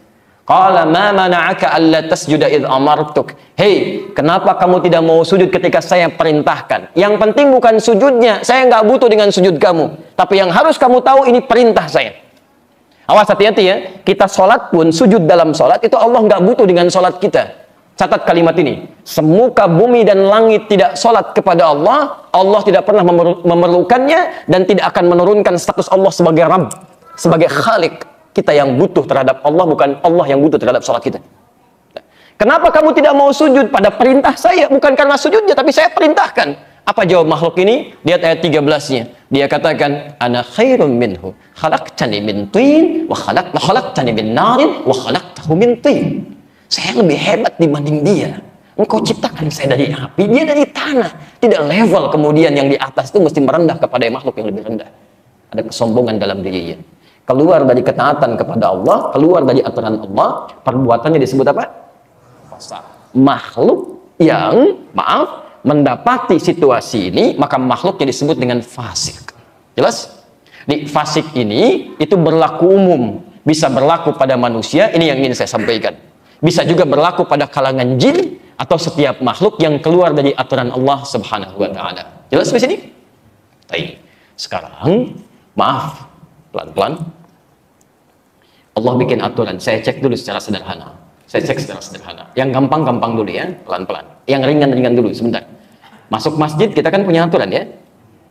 Qala ma mana'aka alla tasjuda id amartuk. Hei, kenapa kamu tidak mau sujud ketika saya perintahkan? Yang penting bukan sujudnya. Saya nggak butuh dengan sujud kamu. Tapi yang harus kamu tahu, ini perintah saya. Awas, hati-hati ya. Kita sholat pun, sujud dalam sholat, itu Allah nggak butuh dengan sholat kita. Catat kalimat ini. Semuka bumi dan langit tidak sholat kepada Allah, Allah tidak pernah memerlukannya, dan tidak akan menurunkan status Allah sebagai Rabb, sebagai Khalik. Kita yang butuh terhadap Allah, bukan Allah yang butuh terhadap sholat kita. Kenapa kamu tidak mau sujud pada perintah saya? Bukan karena sujudnya, tapi saya perintahkan. Apa jawab makhluk ini? Lihat ayat 13-nya. Dia katakan, ana khairum minhu, khalaqtani min tin, wa khalaqtani min narin, wa khalaqtahu min tin. Saya lebih hebat dibanding dia. Engkau ciptakan saya dari api, dia dari tanah. Tidak level kemudian yang di atas itu mesti merendah kepada makhluk yang lebih rendah. Ada kesombongan dalam dirinya. Keluar dari ketaatan kepada Allah, keluar dari aturan Allah, perbuatannya disebut apa? Fasik. Makhluk yang, mendapati situasi ini, maka makhluknya disebut dengan fasik. Jelas? Di fasik ini itu berlaku umum, bisa berlaku pada manusia. Ini yang ingin saya sampaikan. Bisa juga berlaku pada kalangan jin atau setiap makhluk yang keluar dari aturan Allah Subhanahu wa taala. Jelas di sini? Baik. Sekarang, maaf, pelan-pelan. Allah bikin aturan. Saya cek dulu secara sederhana. Yang gampang-gampang dulu ya, pelan-pelan. Yang ringan-ringan dulu, sebentar. Masuk masjid, kita kan punya aturan ya.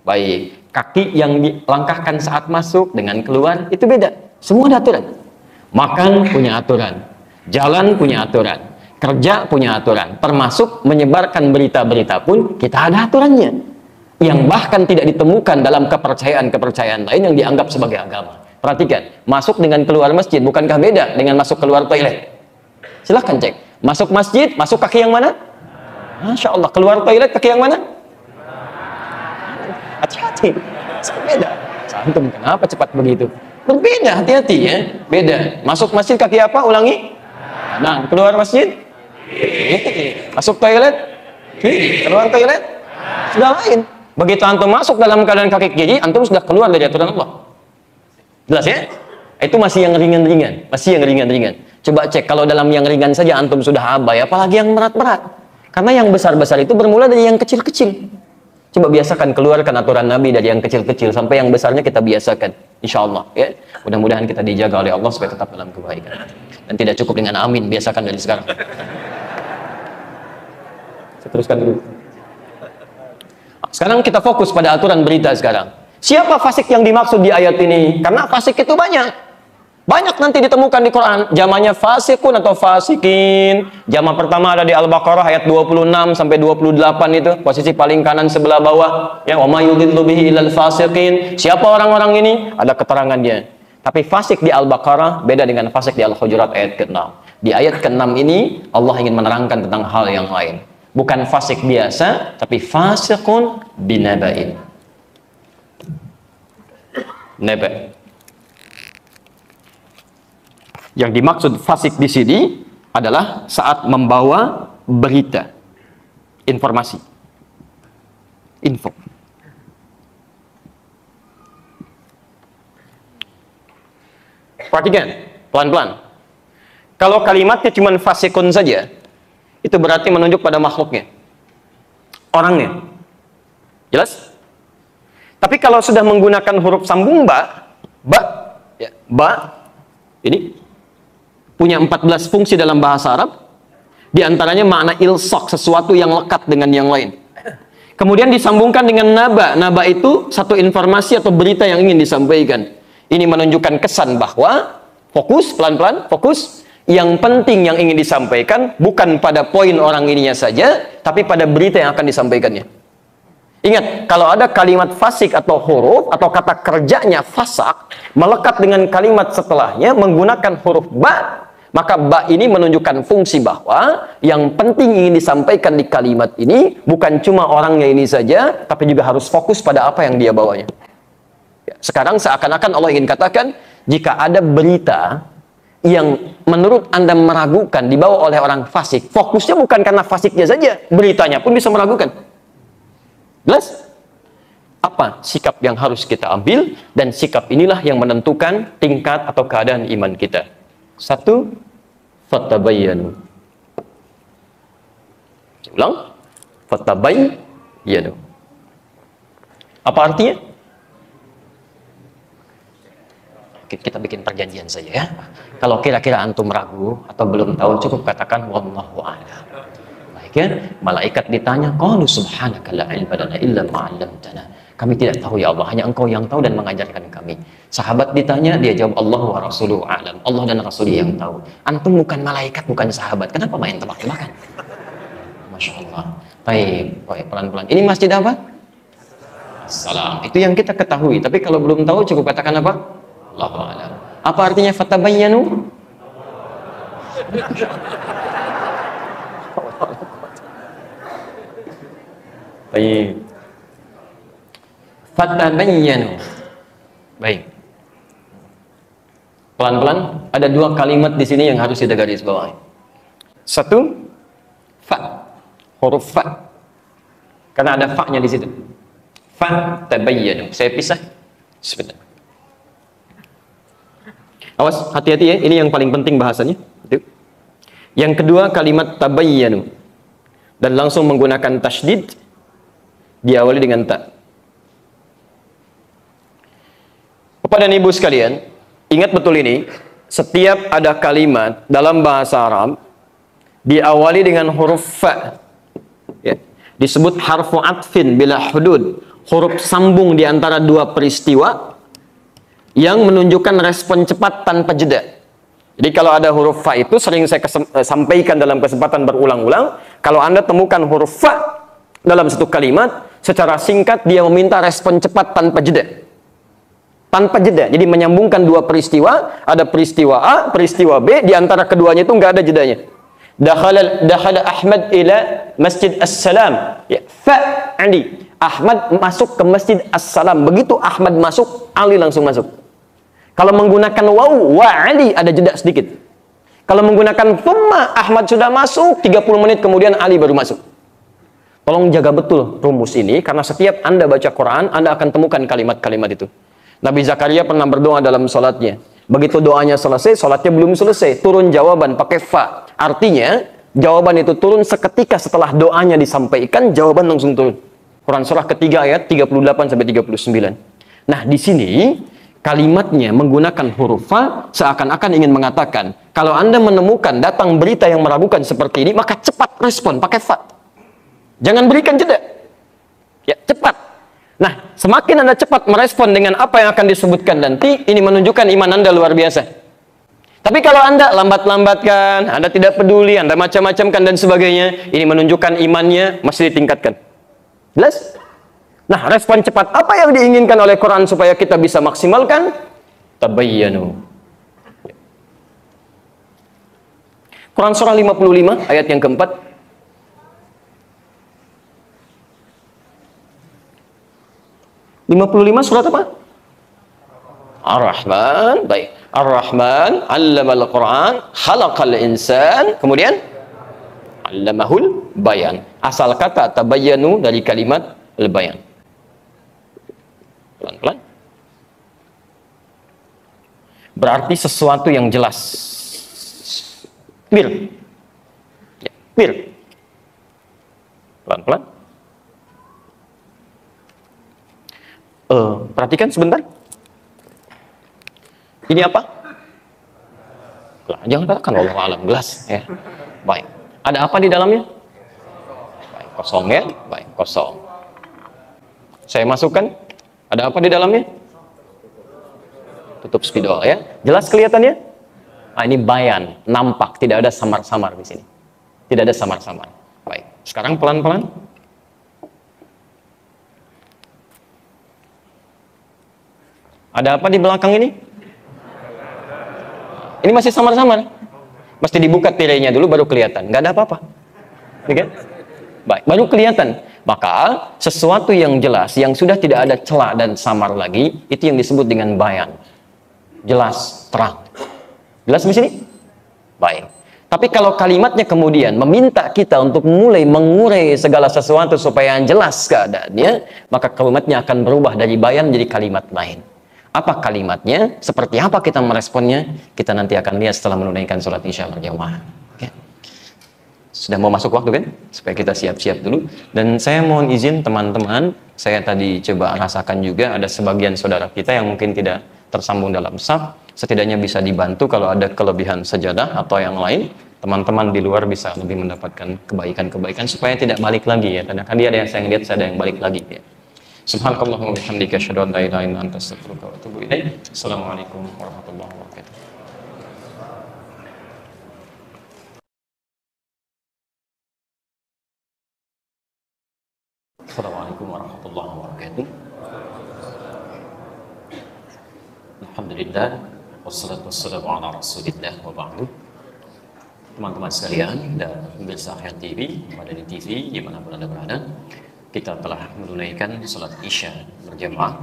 Baik, kaki yang dilangkahkan saat masuk dengan keluar, itu beda. Semua ada aturan. Makan punya aturan. Jalan punya aturan. Kerja punya aturan. Termasuk menyebarkan berita-berita pun, kita ada aturannya. Yang bahkan tidak ditemukan dalam kepercayaan-kepercayaan lain yang dianggap sebagai agama. Perhatikan, masuk dengan keluar masjid, bukankah beda dengan masuk keluar toilet? Silahkan cek. Masuk masjid, masuk kaki yang mana? Masya Allah. Keluar toilet, kaki yang mana? Hati-hati. Beda. Antum kenapa cepat begitu? Berbeda, hati-hati ya. Beda. Masuk masjid kaki apa? Ulangi. Nah, keluar masjid. Masuk toilet. Keluar toilet. Sudah lain. Begitu antum masuk dalam keadaan kaki kiri, antum sudah keluar dari aturan Allah. Jelas ya? Itu masih yang ringan-ringan. Coba cek, kalau dalam yang ringan saja antum sudah abai, apalagi yang berat-berat. Karena yang besar-besar itu bermula dari yang kecil-kecil. Coba biasakan keluarkan aturan Nabi dari yang kecil-kecil sampai yang besarnya kita biasakan. Insya Allah ya. Mudah-mudahan kita dijaga oleh Allah supaya tetap dalam kebaikan. Dan tidak cukup dengan amin, biasakan dari sekarang. Saya teruskan dulu. Sekarang kita fokus pada aturan berita sekarang. Siapa fasik yang dimaksud di ayat ini? Karena fasik itu banyak. Banyak nanti ditemukan di Quran. Jamannya fasikun atau fasikin. Jaman pertama ada di Al-Baqarah ayat 26 sampai 28 itu. Posisi paling kanan sebelah bawah. Ya, wa may yudhillu bihi illal fasiqin. Siapa orang-orang ini? Ada keterangannya. Tapi fasik di Al-Baqarah beda dengan fasik di Al-Hujurat ayat ke-6. Di ayat ke-6 ini Allah ingin menerangkan tentang hal yang lain. Bukan fasik biasa, tapi fasikun binaba'in. Naba. Yang dimaksud fasik di sini adalah saat membawa berita, informasi, info. Perhatikan, pelan-pelan. Kalau kalimatnya cuma fasikun saja, itu berarti menunjuk pada makhluknya, orangnya. Jelas? Tapi kalau sudah menggunakan huruf sambung ba, ini punya 14 fungsi dalam bahasa Arab. Di antaranya makna ilsaq, sesuatu yang lekat dengan yang lain. Kemudian disambungkan dengan naba. Naba itu satu informasi atau berita yang ingin disampaikan. Ini menunjukkan kesan bahwa fokus, pelan-pelan, fokus. Yang penting yang ingin disampaikan bukan pada poin orang ininya saja, tapi pada berita yang akan disampaikannya. Ingat, kalau ada kalimat fasik atau huruf atau kata kerjanya fasak melekat dengan kalimat setelahnya menggunakan huruf ba, maka ba ini menunjukkan fungsi bahwa yang penting ingin disampaikan di kalimat ini bukan cuma orangnya ini saja, tapi juga harus fokus pada apa yang dia bawanya. Sekarang seakan-akan Allah ingin katakan, jika ada berita yang menurut Anda meragukan dibawa oleh orang fasik, fokusnya bukan karena fasiknya saja, beritanya pun bisa meragukan. Jelas? Apa sikap yang harus kita ambil, dan sikap inilah yang menentukan tingkat atau keadaan iman kita. Satu, fatabayyanu. Ulang, fatabayyanu. Apa artinya? Kita bikin perjanjian saja ya. Kalau kira-kira antum ragu atau belum tahu, cukup katakan wallahu a'lam. Baik ya. Malaikat ditanya, qalu subhanaka la ilma lana illa ma 'allamtana. Kami tidak tahu ya Allah, hanya Engkau yang tahu dan mengajarkan kami. Sahabat ditanya, dia jawab Allah wa rasuluhu a'lam. Allah dan Rasulnya yang tahu. Antum bukan malaikat, bukan sahabat. Kenapa main tebak-tebakan? Masya Allah. Baik, pelan-pelan. Ini masjid apa? Salam. Itu yang kita ketahui. Tapi kalau belum tahu, cukup katakan apa? Allahu a'lam. Apa artinya fatabayyanu? Baik. Fatabayyanu. Baik. Pelan-pelan, ada dua kalimat di sini yang harus kita garis bawahi. Satu, fa, huruf fa. Karena ada fa-nya di situ. Fatabayyanu. Saya pisah sebentar. Awas, hati-hati ya, ini yang paling penting bahasanya. Yang kedua, kalimat tabayyanu. Dan langsung menggunakan tasydid, diawali dengan ta. Bapak dan Ibu sekalian, ingat betul ini, setiap ada kalimat dalam bahasa Arab, diawali dengan huruf fa. Ya. Disebut harfu atfin bila hudud, huruf sambung di antara dua peristiwa, yang menunjukkan respon cepat tanpa jeda. Jadi kalau ada huruf fa itu sering saya sampaikan dalam kesempatan berulang-ulang, kalau Anda temukan huruf fa dalam satu kalimat, secara singkat dia meminta respon cepat tanpa jeda. Tanpa jeda. Jadi menyambungkan dua peristiwa, ada peristiwa A, peristiwa B, di antara keduanya itu nggak ada jedanya. Dakhala Ahmad ila Masjid As-Salam. Ya, fa Ali. Ahmad masuk ke Masjid As-Salam. Begitu Ahmad masuk, Ali langsung masuk. Kalau menggunakan waw, wa Ali, ada jeda sedikit. Kalau menggunakan thumma, Ahmad sudah masuk, 30 menit kemudian Ali baru masuk. Tolong jaga betul rumus ini, karena setiap Anda baca Quran, Anda akan temukan kalimat-kalimat itu. Nabi Zakaria pernah berdoa dalam sholatnya. Begitu doanya selesai, sholatnya belum selesai. Turun jawaban pakai fa. Artinya, jawaban itu turun seketika setelah doanya disampaikan, jawaban langsung turun. Quran surah ketiga ayat 38-39. Nah, di sini kalimatnya menggunakan huruf fa, seakan-akan ingin mengatakan, kalau Anda menemukan datang berita yang meragukan seperti ini, maka cepat respon pakai fa. Jangan berikan jeda. Ya, cepat. Nah, semakin Anda cepat merespon dengan apa yang akan disebutkan nanti, ini menunjukkan iman Anda luar biasa. Tapi kalau Anda lambat-lambatkan, Anda tidak peduli, Anda macam-macamkan dan sebagainya, ini menunjukkan imannya masih ditingkatkan. Jelas? Nah, respon cepat apa yang diinginkan oleh Quran supaya kita bisa maksimalkan? Tabayyanu. Quran surah 55 ayat yang keempat. Surat apa? Ar-Rahman. Baik. Ar-Rahman 'allamal Quran, khalaqal insan. Kemudian 'allamahul bayan. Asal kata tabayyanu dari kalimat al-bayan. Pelan-pelan. Berarti sesuatu yang jelas. Clear. Ya, clear. Pelan-pelan. Perhatikan sebentar. Ini apa? Jangan katakan Allah alam, gelas ya. Baik. Ada apa di dalamnya? Baik, kosong ya. Baik, kosong. Saya masukkan. Ada apa di dalamnya? Tutup spidol ya. Jelas kelihatannya? Nah, ini bayan, nampak, tidak ada samar-samar di sini. Tidak ada samar-samar. Baik. Sekarang pelan-pelan. Ada apa di belakang ini? Ini masih samar-samar. Mesti dibuka tirainya dulu baru kelihatan. Nggak ada apa-apa. Oke? Baik, baru kelihatan. Maka sesuatu yang jelas, yang sudah tidak ada celah dan samar lagi, itu yang disebut dengan bayan. Jelas, terang. Jelas di sini? Baik. Tapi kalau kalimatnya kemudian meminta kita untuk mulai mengurai segala sesuatu supaya jelas keadaannya, maka kalimatnya akan berubah dari bayan jadi kalimat lain. Apa kalimatnya? Seperti apa kita meresponnya? Kita nanti akan lihat setelah menunaikan sholat isya berjamaah. Oke. Sudah mau masuk waktu kan? Supaya kita siap-siap dulu. Dan saya mohon izin teman-teman, saya tadi coba rasakan juga ada sebagian saudara kita yang mungkin tidak tersambung dalam saf, setidaknya bisa dibantu kalau ada kelebihan sajadah atau yang lain, teman-teman di luar bisa lebih mendapatkan kebaikan-kebaikan supaya tidak balik lagi ya. Kadang-kadang dia ada yang saya lihat, ada yang balik lagi ya. Subhanakallahumma wa bihamdika asyhadu an la ilaha illa anta astaghfiruka wa atubu ilaik. Assalamualaikum warahmatullahi wabarakatuh. Assalamualaikum warahmatullahi wabarakatuh. Alhamdulillah wassalatu wassalamu ala rasulillah wa ba'du. Teman-teman sekalian dan pemirsa Hayat TV, Madani TV dimanapun Anda berada, kita telah menunaikan salat isya berjamaah.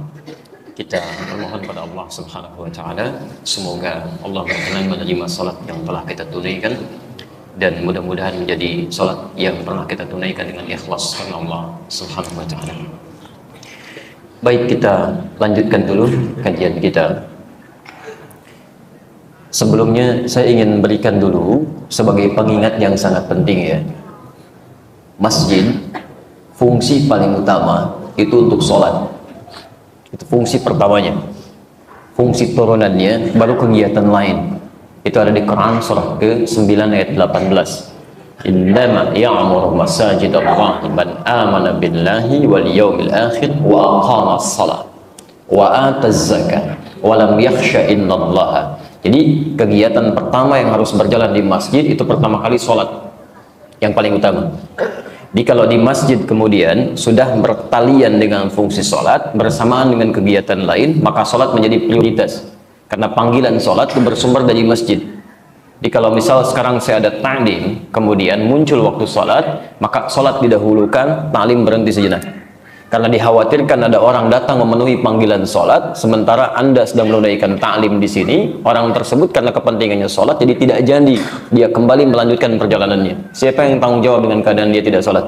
Kita bermohon pada Allah Subhanahu wa taala semoga Allah berkenan menerima salat yang telah kita tunaikan dan mudah-mudahan menjadi salat yang pernah kita tunaikan dengan ikhlas karena Allah Subhanahu wa taala. Baik, kita lanjutkan dulu kajian kita. Sebelumnya saya ingin berikan dulu sebagai pengingat yang sangat penting ya. Masjid, fungsi paling utama itu untuk sholat. Itu fungsi pertamanya. Fungsi turunannya baru kegiatan lain. Itu ada di Quran surah ke-9 ayat 18. Innama ya'muru masajidallah man amana billahi wal yawmil akhir wa aqamas salat wa ataz zakat wa lam yakhsha innallaha. Jadi kegiatan pertama yang harus berjalan di masjid itu pertama kali sholat yang paling utama. Jadi kalau di masjid kemudian sudah bertalian dengan fungsi sholat bersamaan dengan kegiatan lain, maka sholat menjadi prioritas karena panggilan sholat itu bersumber dari masjid. Jadi kalau misal sekarang saya ada ta'lim kemudian muncul waktu sholat, maka sholat didahulukan, ta'lim berhenti sejenak. Karena dikhawatirkan ada orang datang memenuhi panggilan sholat, sementara Anda sedang menunaikan ta'lim di sini, orang tersebut karena kepentingannya sholat, jadi tidak jadi dia kembali melanjutkan perjalanannya. Siapa yang tanggung jawab dengan keadaan dia tidak sholat?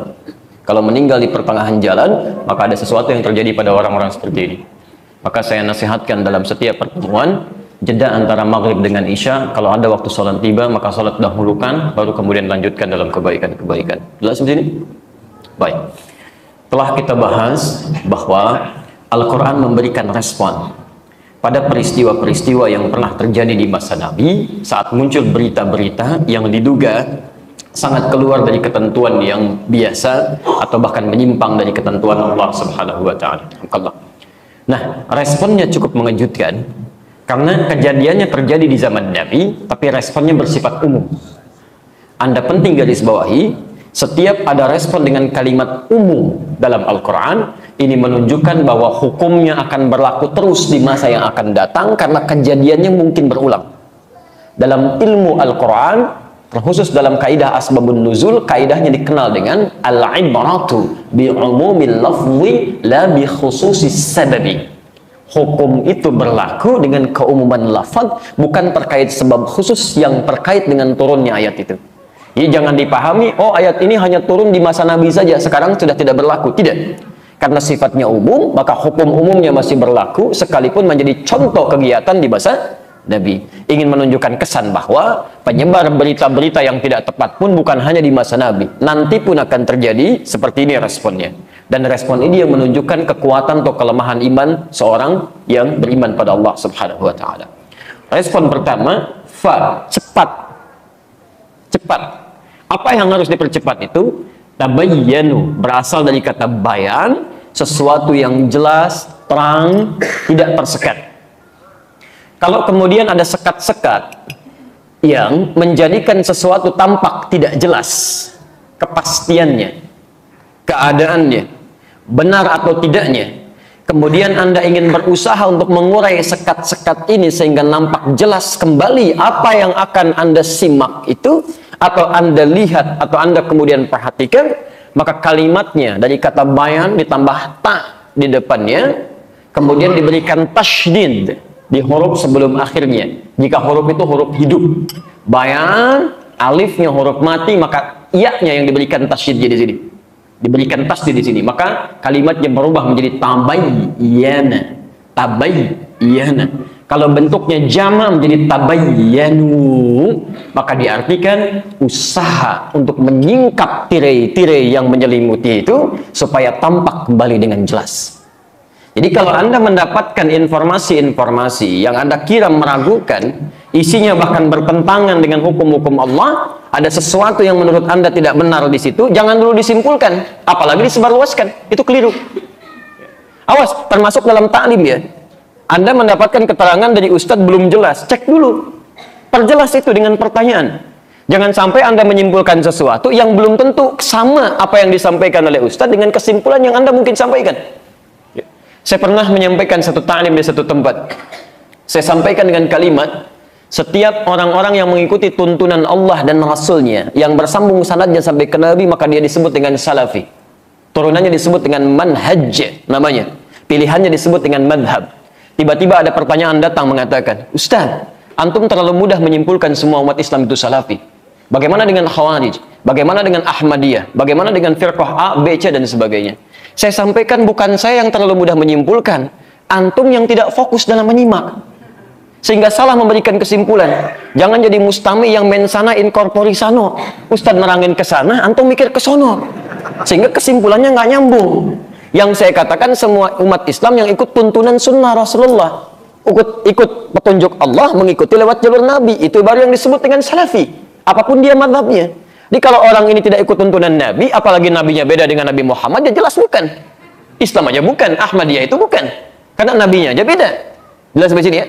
Kalau meninggal di pertengahan jalan, maka ada sesuatu yang terjadi pada orang-orang seperti ini. Maka saya nasihatkan dalam setiap pertemuan, jeda antara maghrib dengan isya, kalau ada waktu sholat tiba, maka sholat dahulukan, baru kemudian lanjutkan dalam kebaikan-kebaikan. Jelas di sini? Baik. Telah kita bahas bahwa Al-Quran memberikan respon pada peristiwa-peristiwa yang pernah terjadi di masa Nabi saat muncul berita-berita yang diduga sangat keluar dari ketentuan yang biasa atau bahkan menyimpang dari ketentuan Allah Subhanahu wa taala. Nah, responnya cukup mengejutkan karena kejadiannya terjadi di zaman Nabi, tapi responnya bersifat umum. Anda penting garis bawahi, setiap ada respon dengan kalimat umum dalam Al-Quran, ini menunjukkan bahwa hukumnya akan berlaku terus di masa yang akan datang karena kejadiannya mungkin berulang. Dalam ilmu Al-Quran, terkhusus dalam kaidah asbabun nuzul, kaidahnya dikenal dengan al-ibratu bi'umumil lafzi la bi khususis sababi. Hukum itu berlaku dengan keumuman lafaz, bukan terkait sebab khusus yang terkait dengan turunnya ayat itu. Jadi jangan dipahami, oh ayat ini hanya turun di masa Nabi saja, sekarang sudah tidak berlaku. Tidak. Karena sifatnya umum, maka hukum umumnya masih berlaku, sekalipun menjadi contoh kegiatan di masa Nabi. Ingin menunjukkan kesan bahwa penyebar berita-berita yang tidak tepat pun bukan hanya di masa Nabi. Nanti pun akan terjadi seperti ini responnya. Dan respon ini yang menunjukkan kekuatan atau kelemahan iman seorang yang beriman pada Allah Subhanahu wa taala. Respon pertama, cepat. Cepat. Apa yang harus dipercepat itu? Tabayyanu, berasal dari kata bayan, sesuatu yang jelas, terang, tidak tersekat. Kalau kemudian ada sekat-sekat yang menjadikan sesuatu tampak tidak jelas, kepastiannya, keadaannya, benar atau tidaknya, kemudian Anda ingin berusaha untuk mengurai sekat-sekat ini sehingga nampak jelas kembali apa yang akan Anda simak itu, atau Anda lihat, atau Anda kemudian perhatikan, maka kalimatnya dari kata bayan ditambah ta di depannya, kemudian diberikan tasydid, di huruf sebelum akhirnya. Jika huruf itu huruf hidup, bayan, alifnya huruf mati, maka iya-nya yang diberikan tasydid di sini. Diberikan tasydid di sini, maka kalimatnya berubah menjadi tabayyana. Tabayyana. Kalau bentuknya jama menjadi tabayyanu, maka diartikan usaha untuk menyingkap tirai-tirai yang menyelimuti itu supaya tampak kembali dengan jelas. Jadi kalau Anda mendapatkan informasi-informasi yang Anda kira meragukan, isinya bahkan bertentangan dengan hukum-hukum Allah, ada sesuatu yang menurut Anda tidak benar di situ, jangan dulu disimpulkan, apalagi disebarluaskan. Itu keliru. Awas, termasuk dalam taklim ya. Anda mendapatkan keterangan dari ustadz belum jelas, cek dulu. Perjelas itu dengan pertanyaan. Jangan sampai Anda menyimpulkan sesuatu yang belum tentu sama apa yang disampaikan oleh ustadz dengan kesimpulan yang Anda mungkin sampaikan. Saya pernah menyampaikan satu taklim di satu tempat. Saya sampaikan dengan kalimat, setiap orang-orang yang mengikuti tuntunan Allah dan Rasulnya, yang bersambung sanadnya sampai ke Nabi, maka dia disebut dengan salafi. Turunannya disebut dengan manhaj namanya. Pilihannya disebut dengan madhab. Tiba-tiba ada pertanyaan datang mengatakan, Ustaz, antum terlalu mudah menyimpulkan semua umat Islam itu salafi. Bagaimana dengan Khawarij? Bagaimana dengan Ahmadiyah? Bagaimana dengan firqah A, B, C, dan sebagainya? Saya sampaikan bukan saya yang terlalu mudah menyimpulkan. Antum yang tidak fokus dalam menyimak. Sehingga salah memberikan kesimpulan. Jangan jadi mustami yang mensana incorpori sano. Ustaz nerangin ke sana, antum mikir ke sono. Sehingga kesimpulannya nggak nyambung. Yang saya katakan semua umat Islam yang ikut tuntunan sunnah Rasulullah, ikut petunjuk Allah, mengikuti lewat jalur Nabi, itu baru yang disebut dengan salafi. Apapun dia madhabnya. Jadi kalau orang ini tidak ikut tuntunan Nabi, apalagi nabinya beda dengan Nabi Muhammad, ya jelas bukan. Islam aja bukan, Ahmadiyah itu bukan. Karena nabinya aja beda. Jelas sampai sini ya?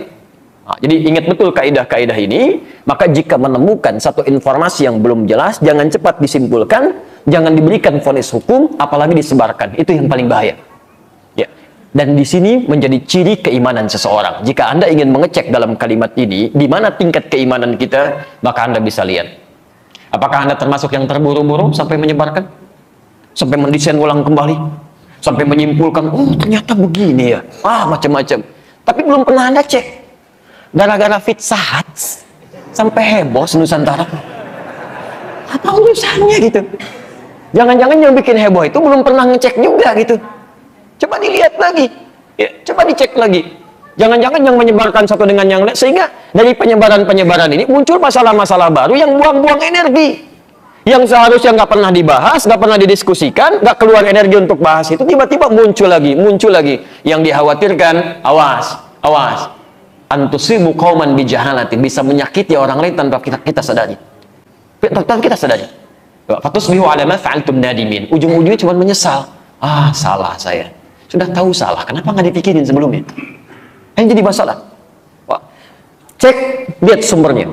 Nah, jadi ingat betul kaidah-kaidah ini, maka jika menemukan satu informasi yang belum jelas, jangan cepat disimpulkan, jangan diberikan vonis hukum, apalagi disebarkan. Itu yang paling bahaya. Ya. Dan di sini menjadi ciri keimanan seseorang. Jika Anda ingin mengecek dalam kalimat ini, di mana tingkat keimanan kita, maka Anda bisa lihat. Apakah Anda termasuk yang terburu-buru sampai menyebarkan? Sampai mendesain ulang kembali? Sampai menyimpulkan, oh ternyata begini ya. Macam-macam. Tapi belum pernah Anda cek. Gara-gara fitsahat sampai heboh Nusantara. Apa urusannya gitu? Jangan-jangan yang bikin heboh itu belum pernah ngecek juga gitu. Coba dilihat lagi. Ya, coba dicek lagi. Jangan-jangan yang menyebarkan satu dengan yang lain, sehingga dari penyebaran-penyebaran ini muncul masalah-masalah baru yang buang-buang energi. Yang seharusnya nggak pernah dibahas, nggak pernah didiskusikan, nggak keluar energi untuk bahas itu, tiba-tiba muncul lagi. Yang dikhawatirkan, awas. Antusibu qauman bijahalatin, bisa menyakiti orang lain tanpa kita sadari. Tanpa kita sadari. Fatusbihu ala ma fa'altum nadimin. Ujung-ujungnya cuma menyesal. Salah saya. Sudah tahu salah, kenapa nggak dipikirin sebelumnya? Yang jadi masalah. Cek, lihat sumbernya.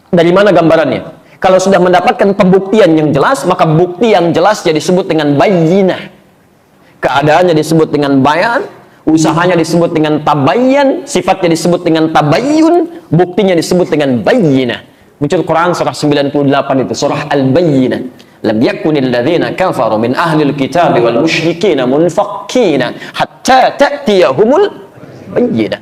Dari mana gambarannya? Kalau sudah mendapatkan pembuktian yang jelas, maka bukti yang jelas jadi disebut dengan bayyinah. Keadaannya disebut dengan bayan, usahanya disebut dengan tabayyan, sifatnya disebut dengan tabayyun, buktinya disebut dengan bayyinah. Muncul Quran surah 98 itu, surah Al-Bayyinah. Lam yakunil ladzina kafaru min ahlil kitabi wal musyrikina munfakkina hatta ta'tiyahumul bayyinah.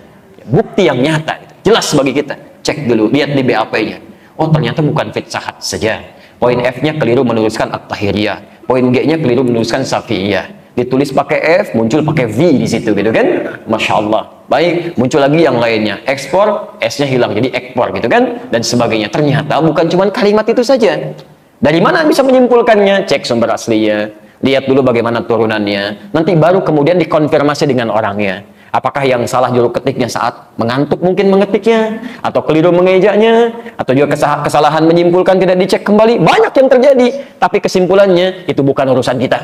Bukti yang nyata, jelas bagi kita. Cek dulu, lihat di BAP-nya. Oh ternyata bukan fitsahat saja. Poin F-nya keliru menuliskan At-Tahiriyah. Poin G-nya keliru menuliskan Safiyah. Ditulis pakai F, muncul pakai V di situ, gitu kan? Masya Allah. Baik, muncul lagi yang lainnya. Ekspor, S-nya hilang, jadi ekspor, gitu kan? Dan sebagainya. Ternyata bukan cuma kalimat itu saja. Dari mana bisa menyimpulkannya? Cek sumber aslinya. Lihat dulu bagaimana turunannya. Nanti baru kemudian dikonfirmasi dengan orangnya. Apakah yang salah juru ketiknya saat mengantuk mungkin mengetiknya, atau keliru mengejanya, atau juga kesalahan menyimpulkan tidak dicek kembali. Banyak yang terjadi, tapi kesimpulannya itu bukan urusan kita.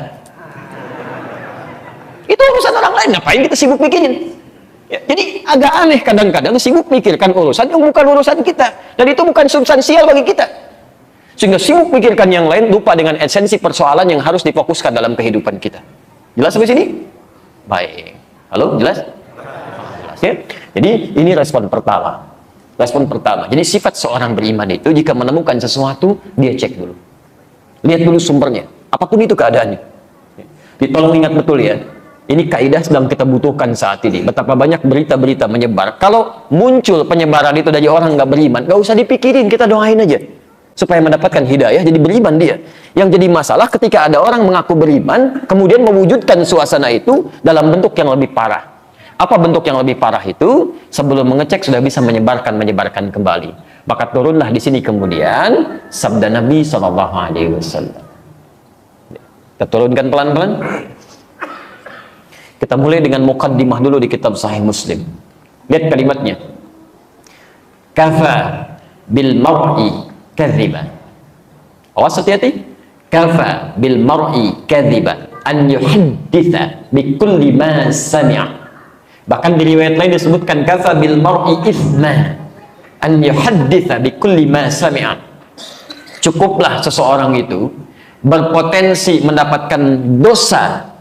Itu urusan orang lain, ngapain kita sibuk mikirin? Ya, jadi agak aneh kadang-kadang sibuk mikirkan urusan yang bukan urusan kita, dan itu bukan substansial bagi kita. Sehingga sibuk pikirkan yang lain, lupa dengan esensi persoalan yang harus difokuskan dalam kehidupan kita. Jelas sampai sini? Baik. Halo, jelas? Jelas ya? Jadi ini respon pertama. Respon pertama. Jadi sifat seorang beriman itu jika menemukan sesuatu, dia cek dulu. Lihat dulu sumbernya. Apapun itu keadaannya. Tolong ingat betul ya. Ini kaidah sedang kita butuhkan saat ini. Betapa banyak berita-berita menyebar. Kalau muncul penyebaran itu dari orang nggak beriman, nggak usah dipikirin, kita doain aja supaya mendapatkan hidayah, jadi beriman dia. Yang jadi masalah ketika ada orang mengaku beriman, kemudian mewujudkan suasana itu dalam bentuk yang lebih parah. Apa bentuk yang lebih parah itu? Sebelum mengecek sudah bisa menyebarkan kembali. Maka turunlah di sini kemudian sabda Nabi SAW. Kita turunkan pelan-pelan. Kita mulai dengan muqaddimah dulu di kitab Sahih Muslim. Lihat kalimatnya. Kafa bil mar'i kadhiba. Awas hati-hati. Kafa bil mar'i kadhiba an yuhadditha bi kulli ma sami'a. Bahkan di riwayat lain disebutkan kafa bil mar'i ithma an yuhadditha bi kulli ma sami'a. Cukuplah seseorang itu berpotensi mendapatkan dosa.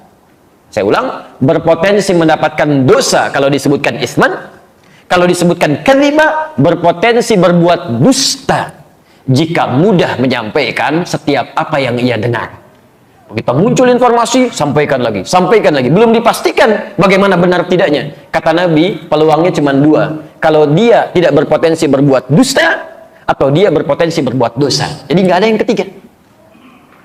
Saya ulang, berpotensi mendapatkan dosa kalau disebutkan isman, kalau disebutkan kadhiba, berpotensi berbuat dusta jika mudah menyampaikan setiap apa yang ia dengar. Begitu muncul informasi, sampaikan lagi, belum dipastikan bagaimana benar tidaknya. Kata Nabi, peluangnya cuma dua. Kalau dia tidak berpotensi berbuat dusta, atau dia berpotensi berbuat dosa. Jadi nggak ada yang ketiga.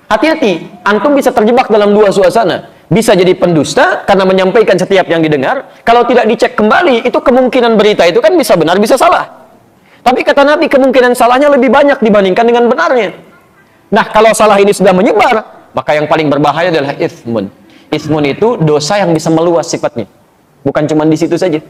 Hati-hati, antum bisa terjebak dalam dua suasana. Bisa jadi pendusta karena menyampaikan setiap yang didengar. Kalau tidak dicek kembali, itu kemungkinan berita itu kan bisa benar, bisa salah. Tapi kata Nabi, kemungkinan salahnya lebih banyak dibandingkan dengan benarnya. Nah, kalau salah ini sudah menyebar, maka yang paling berbahaya adalah ithmun. Ithmun itu dosa yang bisa meluas sifatnya. Bukan cuma di situ saja.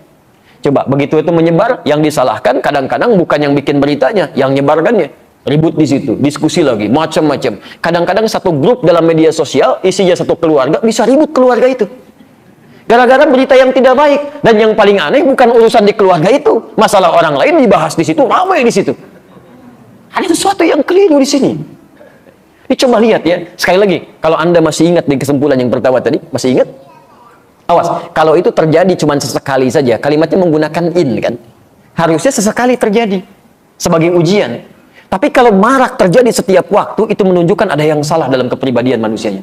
Coba, begitu itu menyebar, yang disalahkan kadang-kadang bukan yang bikin beritanya, yang nyebarkannya. Ribut di situ, diskusi lagi, macam-macam. Kadang-kadang satu grup dalam media sosial, isinya satu keluarga, bisa ribut keluarga itu. Gara-gara berita yang tidak baik. Dan yang paling aneh bukan urusan di keluarga itu. Masalah orang lain dibahas di situ, ramai di situ. Ada sesuatu yang keliru di sini. Ini coba lihat ya. Sekali lagi, kalau Anda masih ingat di kesimpulan yang pertama tadi, masih ingat? Awas, kalau itu terjadi cuma sesekali saja, kalimatnya menggunakan in kan. Harusnya sesekali terjadi sebagai ujian. Tapi kalau marak terjadi setiap waktu, itu menunjukkan ada yang salah dalam kepribadian manusianya.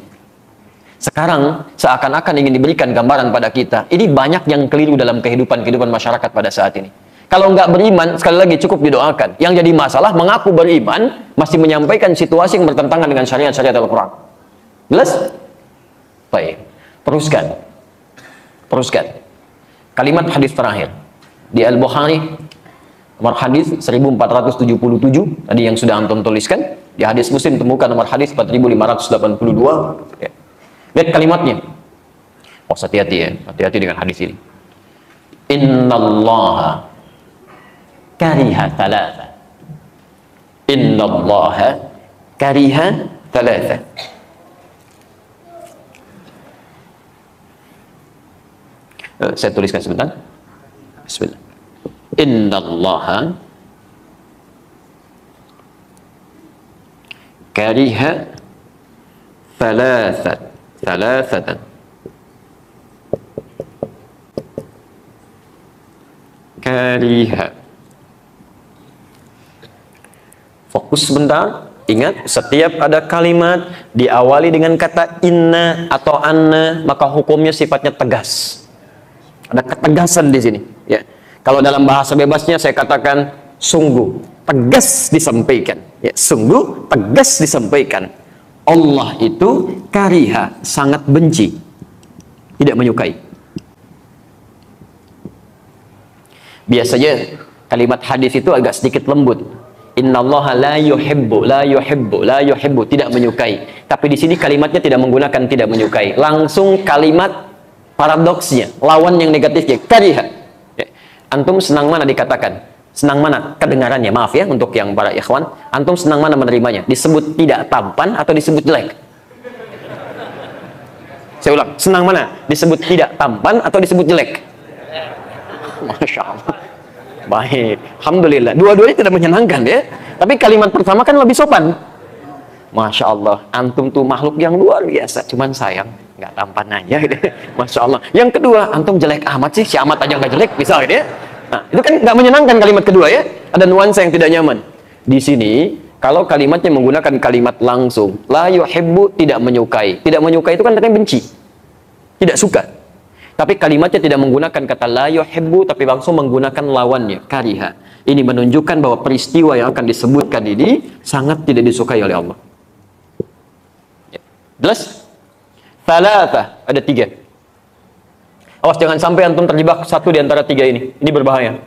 Sekarang, seakan-akan ingin diberikan gambaran pada kita, ini banyak yang keliru dalam kehidupan masyarakat pada saat ini. Kalau nggak beriman, sekali lagi cukup didoakan. Yang jadi masalah, mengaku beriman, masih menyampaikan situasi yang bertentangan dengan syariat-syariat Al-Quran. Jelas? Baik. Teruskan. Kalimat hadis terakhir. Di Al-Bukhari, nomor hadis 1477 tadi yang sudah antum tuliskan. Di hadis Muslim temukan nomor hadis 4582 ya. Lihat kalimatnya. Oh, hati-hati ya, hati-hati dengan hadis ini. Innallaha kariha thalatha. Innallaha kariha thalatha. Saya tuliskan sebentar. Bismillah. Innallaha kariha thalathatan. Kariha. Fokus sebentar. Ingat, setiap ada kalimat diawali dengan kata inna atau anna, maka hukumnya sifatnya tegas. Ada ketegasan di sini, ya. Kalau dalam bahasa bebasnya saya katakan sungguh tegas disampaikan, ya, sungguh tegas disampaikan. Allah itu kariha, sangat benci, tidak menyukai. Biasanya kalimat hadis itu agak sedikit lembut. Innallaha la yuhibbu, tidak menyukai. Tapi di sini kalimatnya tidak menggunakan tidak menyukai. Langsung kalimat paradoksnya, lawan yang negatifnya, kariha. Antum senang mana dikatakan? Senang mana kedengarannya? Maaf ya untuk yang para ikhwan. Antum senang mana menerimanya? Disebut tidak tampan atau disebut jelek? Saya ulang, senang mana? Disebut tidak tampan atau disebut jelek? Masya Allah. Baik, alhamdulillah. Dua-duanya tidak menyenangkan ya. Tapi kalimat pertama kan lebih sopan. Masya Allah, antum tuh makhluk yang luar biasa. Cuman sayang, nggak tampan aja gitu. Masya Allah. Yang kedua, antum jelek amat sih. Si amat aja nggak jelek, bisa gitu ya. Nah, itu kan nggak menyenangkan kalimat kedua ya. Ada nuansa yang tidak nyaman. Di sini, kalau kalimatnya menggunakan kalimat langsung, la yuhibbu, tidak menyukai. Tidak menyukai itu kan artinya benci. Tidak suka. Tapi kalimatnya tidak menggunakan kata la yuhibbu, tapi langsung menggunakan lawannya, kariha. Ini menunjukkan bahwa peristiwa yang akan disebutkan ini sangat tidak disukai oleh Allah. Ya. Jelas? Thalatha, ada 3. Awas jangan sampai antum terjebak satu di antara 3 ini. Ini berbahaya.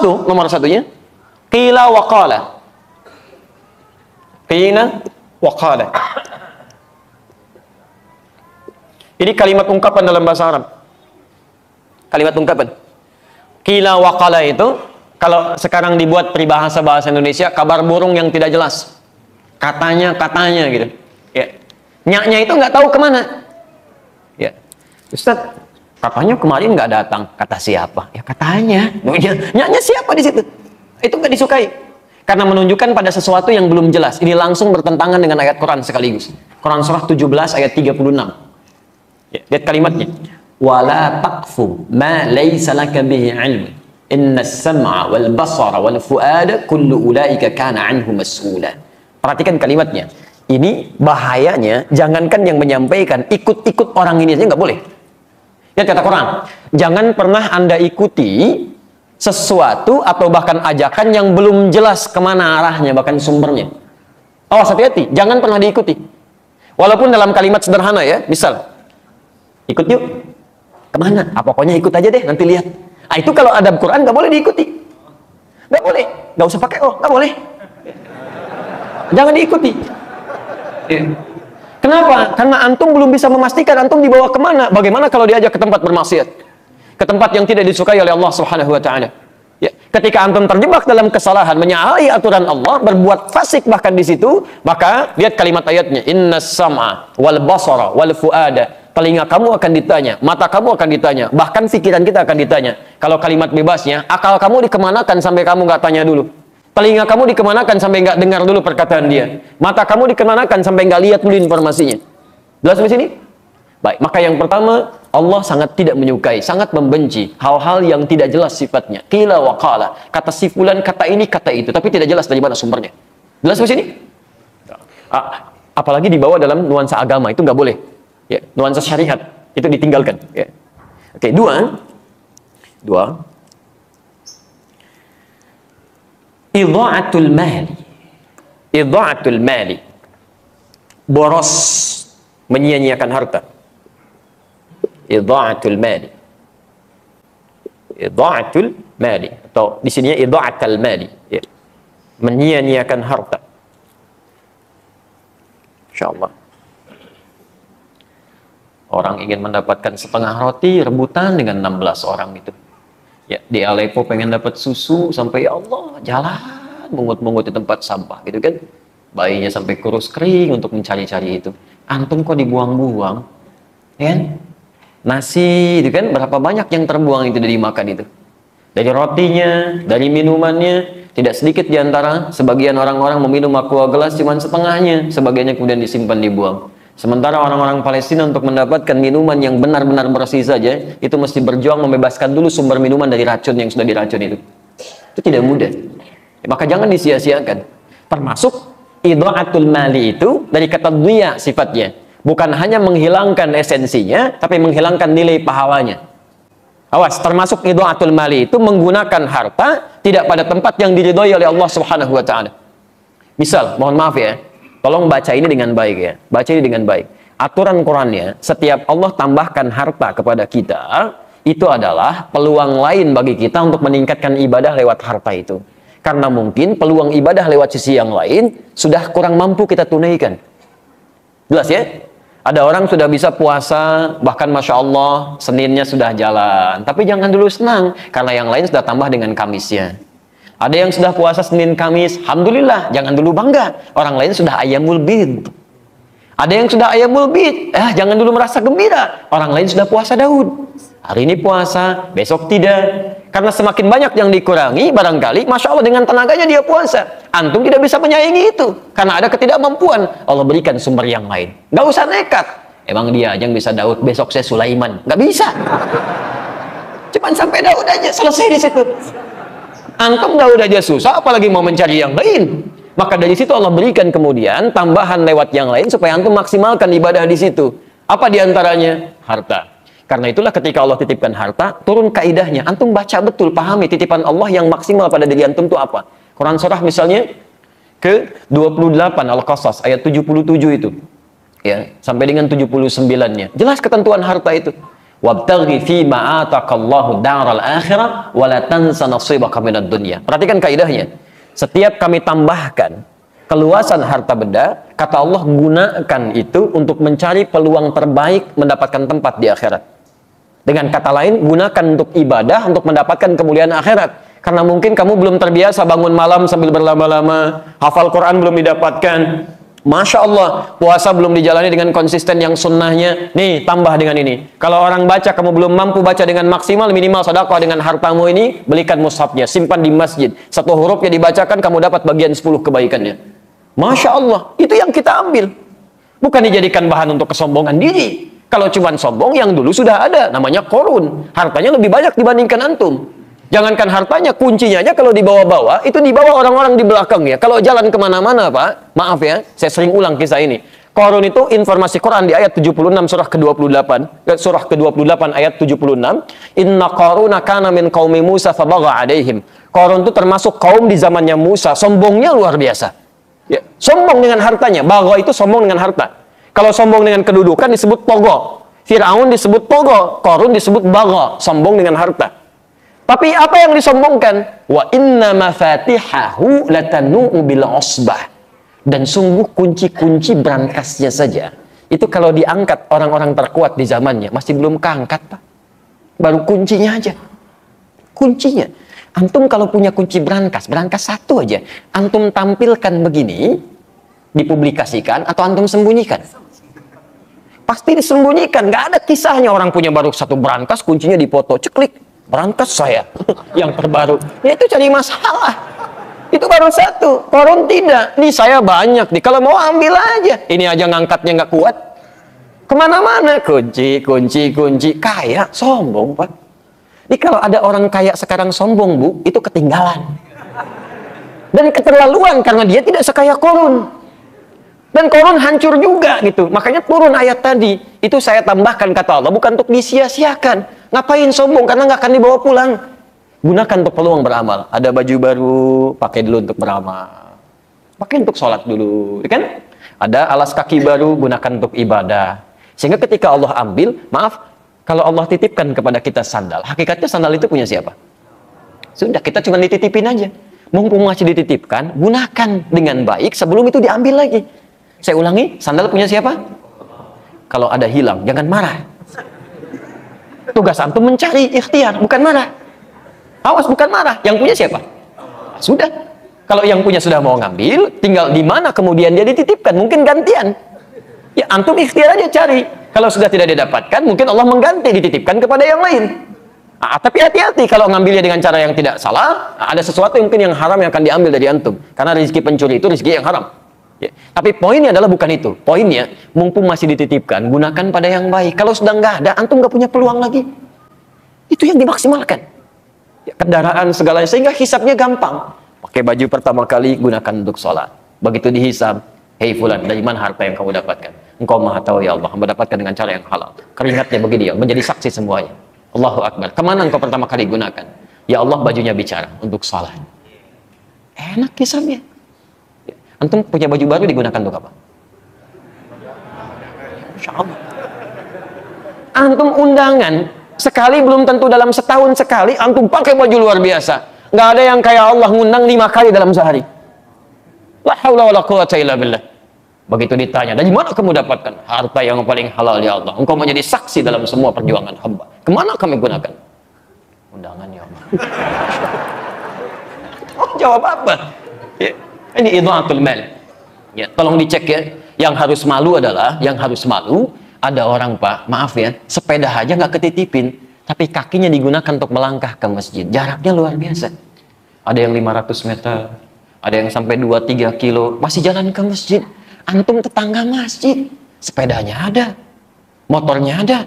Nomor satunya, qila wa qala. Qila wa qala. Ini kalimat ungkapan dalam bahasa Arab. Kalimat ungkapan. Qila wa qala itu, kalau sekarang dibuat peribahasa bahasa Indonesia, kabar burung yang tidak jelas. Katanya gitu. Ya. Nyaknya itu nggak tahu kemana. Ya. Ustaz, katanya kemarin nggak datang. Kata siapa? Ya katanya. Nyaknya siapa di situ? Itu nggak disukai. Karena menunjukkan pada sesuatu yang belum jelas. Ini langsung bertentangan dengan ayat Quran sekaligus. Quran surah 17 ayat 36. Ya, lihat kalimatnya. Wala taqfu ma laysa laka bihi ilm. Inna as-sam'a wal basara wal fuada kullu ulaika kana anhu mas'ula. Perhatikan kalimatnya. Ini bahayanya, jangankan yang menyampaikan, ikut-ikut orang ini aja nggak boleh. Lihat kata Quran. Jangan pernah Anda ikuti sesuatu atau bahkan ajakan yang belum jelas kemana arahnya, bahkan sumbernya. Awas, hati-hati, jangan pernah diikuti. Walaupun dalam kalimat sederhana ya, misal, ikut yuk. Kemana? Pokoknya ikut aja deh, nanti lihat. Itu kalau adab Quran nggak boleh diikuti. Nggak boleh. Nggak usah pakai oh, nggak boleh. Jangan diikuti. Kenapa? Karena antum belum bisa memastikan antum dibawa kemana. Bagaimana kalau diajak ke tempat bermaksiat? Ke tempat yang tidak disukai oleh Allah Subhanahu wa Ta'ala. Ya, ketika antum terjebak dalam kesalahan, menyalahi aturan Allah, berbuat fasik bahkan di situ, maka lihat kalimat ayatnya, innas sam'a wal basara wal fuada. Telinga kamu akan ditanya, mata kamu akan ditanya, bahkan pikiran kita akan ditanya. Kalau kalimat bebasnya, akal kamu dikemanakan sampai kamu nggak tanya dulu. Telinga kamu dikemanakan sampai nggak dengar dulu perkataan dia. Mata kamu dikemanakan sampai nggak lihat dulu informasinya. Jelas di sini? Baik, maka yang pertama, Allah sangat tidak menyukai, sangat membenci hal-hal yang tidak jelas sifatnya. Qila wa qala, kata si fulan, kata ini, kata itu, tapi tidak jelas dari mana sumbernya. Jelas di sini? Apalagi dibawa dalam nuansa agama, itu nggak boleh. Ya, nuansa syariat itu ditinggalkan. Ya. Oke, dua, idha'atul mali, boros, menyia-nyiakan harta. Idha'atul mali, atau di sini idha'atul mali, ya. Menyia-nyiakan harta. Insyaallah. Orang ingin mendapatkan setengah roti, rebutan dengan 16 orang itu. Ya, di Aleppo pengen dapat susu, sampai ya Allah, jalan mungut-mungut di tempat sampah gitu kan. Bayinya sampai kurus kering untuk mencari-cari itu. Antum kok dibuang-buang? Ya? Nasi itu kan, berapa banyak yang terbuang itu dari makan itu. Dari rotinya, dari minumannya, tidak sedikit di antara sebagian orang-orang meminum aqua gelas cuma setengahnya, sebagiannya kemudian disimpan dibuang. Sementara orang-orang Palestina untuk mendapatkan minuman yang benar-benar bersih saja, itu mesti berjuang membebaskan dulu sumber minuman dari racun yang sudah diracun itu. Itu tidak mudah. Maka jangan disia-siakan. Termasuk idha'atul mali itu dari kata dhiya sifatnya. Bukan hanya menghilangkan esensinya, tapi menghilangkan nilai pahalanya. Awas, termasuk idha'atul mali itu menggunakan harta tidak pada tempat yang diridhoi oleh Allah Subhanahu wa Ta'ala. Misal, mohon maaf ya, tolong baca ini dengan baik ya. Baca ini dengan baik. Aturan Qurannya, setiap Allah tambahkan harta kepada kita, itu adalah peluang lain bagi kita untuk meningkatkan ibadah lewat harta itu. Karena mungkin peluang ibadah lewat sisi yang lain sudah kurang mampu kita tunaikan. Jelas ya? Ada orang sudah bisa puasa, bahkan Masya Allah, Seninnya sudah jalan. Tapi jangan dulu senang, karena yang lain sudah tambah dengan Kamisnya. Ada yang sudah puasa Senin Kamis, alhamdulillah, jangan dulu bangga. Orang lain sudah Ayyamul Bid. Ada yang sudah Ayyamul Bid, jangan dulu merasa gembira. Orang lain sudah puasa Daud. Hari ini puasa, besok tidak. Karena semakin banyak yang dikurangi, barangkali, Masya Allah dengan tenaganya dia puasa. Antum tidak bisa menyaingi itu. Karena ada ketidakmampuan. Allah berikan sumber yang lain. Gak usah nekat. Emang dia aja yang bisa Daud, besok saya Sulaiman. Gak bisa. Cuman sampai Daud aja, selesai di situ. Antum Daud aja susah, apalagi mau mencari yang lain. Maka dari situ Allah berikan kemudian tambahan lewat yang lain supaya antum maksimalkan ibadah di situ. Apa diantaranya? Harta. Karena itulah ketika Allah titipkan harta, turun kaidahnya. Antum baca betul, pahami titipan Allah yang maksimal pada diri antum itu apa. Quran surah misalnya ke-28 Al-Qasas ayat 77 itu. Ya, sampai dengan 79-nya. Jelas ketentuan harta itu. Wabtaghi fi ma ataqallahu daral akhirah wa la tansa nasibaka minad dunya. Perhatikan kaidahnya. Setiap kami tambahkan keluasan harta benda, kata Allah gunakan itu untuk mencari peluang terbaik mendapatkan tempat di akhirat. Dengan kata lain, gunakan untuk ibadah, untuk mendapatkan kemuliaan akhirat. Karena mungkin kamu belum terbiasa bangun malam sambil berlama-lama, hafal Quran belum didapatkan. Masya Allah, puasa belum dijalani dengan konsisten yang sunnahnya. Nih, tambah dengan ini. Kalau orang baca, kamu belum mampu baca dengan maksimal, minimal sedekah dengan hartamu ini, belikan mushafnya, simpan di masjid. Satu hurufnya dibacakan, kamu dapat bagian 10 kebaikannya. Masya Allah, itu yang kita ambil. Bukan dijadikan bahan untuk kesombongan diri. Kalau cuma sombong, yang dulu sudah ada, namanya korun. Hartanya lebih banyak dibandingkan antum. Jangankan hartanya, kuncinya aja kalau dibawa-bawa, itu dibawa orang-orang di belakang ya. Kalau jalan kemana-mana Pak, maaf ya, saya sering ulang kisah ini. Korun itu informasi Quran di ayat 76 surah ke-28, surah ke-28 ayat 76. Inna Qaruna kana min qaumi Musa fabagha alaihim. Korun itu termasuk kaum di zamannya Musa, sombongnya luar biasa. Ya, sombong dengan hartanya, bagha itu sombong dengan harta. Kalau sombong dengan kedudukan disebut togo. Fir'aun disebut togo. Qarun disebut bagha. Sombong dengan harta. Tapi apa yang disombongkan? Wa inna mafatihahu latanu'u bil usbah. Dan sungguh kunci-kunci berangkasnya saja. Itu kalau diangkat orang-orang terkuat di zamannya. Masih belum keangkat Pak. Baru kuncinya aja. Kuncinya. Antum kalau punya kunci berangkas satu aja. Antum tampilkan begini. Dipublikasikan atau antum sembunyikan? Pasti disembunyikan, nggak ada kisahnya orang punya baru satu berangkas, kuncinya dipoto, ceklik, berangkas saya yang terbaru. Ya itu cari masalah. Itu baru satu, Korun tidak. Nih saya banyak nih, kalau mau ambil aja. Ini aja ngangkatnya nggak kuat. Kemana-mana kunci, kaya, sombong Pak. Ini kalau ada orang kaya sekarang sombong Bu, itu ketinggalan. Dan keterlaluan karena dia tidak sekaya Korun. Dan Korun hancur juga gitu. Makanya turun ayat tadi. Itu saya tambahkan kata Allah. Bukan untuk disia-siakan. Ngapain sombong? Karena nggak akan dibawa pulang. Gunakan untuk peluang beramal. Ada baju baru, pakai dulu untuk beramal. Pakai untuk sholat dulu. Kan? Ada alas kaki baru, gunakan untuk ibadah. Sehingga ketika Allah ambil, maaf, kalau Allah titipkan kepada kita sandal. Hakikatnya sandal itu punya siapa? Sudah, kita cuma dititipin aja. Mumpung masih dititipkan, gunakan dengan baik sebelum itu diambil lagi. Saya ulangi, sandal punya siapa? Kalau ada hilang, jangan marah. Tugas antum mencari, ikhtiar, bukan marah. Awas, bukan marah. Yang punya siapa? Sudah. Kalau yang punya sudah mau ngambil, tinggal di mana kemudian dia dititipkan. Mungkin gantian. Ya, antum ikhtiar aja cari. Kalau sudah tidak didapatkan, mungkin Allah mengganti, dititipkan kepada yang lain. Tapi hati-hati kalau ngambilnya dengan cara yang tidak salah, ada sesuatu yang mungkin yang haram yang akan diambil dari antum. Karena rezeki pencuri itu rezeki yang haram. Ya. Tapi poinnya adalah bukan itu. Poinnya, mumpung masih dititipkan, gunakan pada yang baik. Kalau sudah nggak ada, antum nggak punya peluang lagi. Itu yang dimaksimalkan. Ya, kendaraan segalanya, sehingga hisabnya gampang. Pakai baju pertama kali, gunakan untuk sholat. Begitu dihisab, hei fulan, dari mana harta yang kamu dapatkan? Engkau maha tahu ya Allah, mendapatkan dengan cara yang halal. Keringatnya begini ya, menjadi saksi semuanya. Allahu Akbar. Kemana engkau pertama kali gunakan? Ya Allah, bajunya bicara untuk sholat. Enak hisabnya. Antum punya baju baru digunakan untuk apa? Masya Allah. Antum undangan sekali belum tentu dalam setahun sekali antum pakai baju luar biasa. Nggak ada yang kayak Allah ngundang 5 kali dalam sehari. La haula wala quwwata illa billah. Begitu ditanya, dari mana kamu dapatkan harta yang paling halal ya Allah? Engkau menjadi saksi dalam semua perjuangan hamba. Kemana kami gunakan? Undangan ya Allah. Oh, jawab apa? Ya. Ini idha'atul mal. Ya, tolong dicek ya. Yang harus malu adalah, ada orang Pak, maaf ya, sepeda aja nggak ketitipin, tapi kakinya digunakan untuk melangkah ke masjid. Jaraknya luar biasa. Ada yang 500 meter, ada yang sampai 2-3 kilo, masih jalan ke masjid. Antum tetangga masjid, sepedanya ada, motornya ada.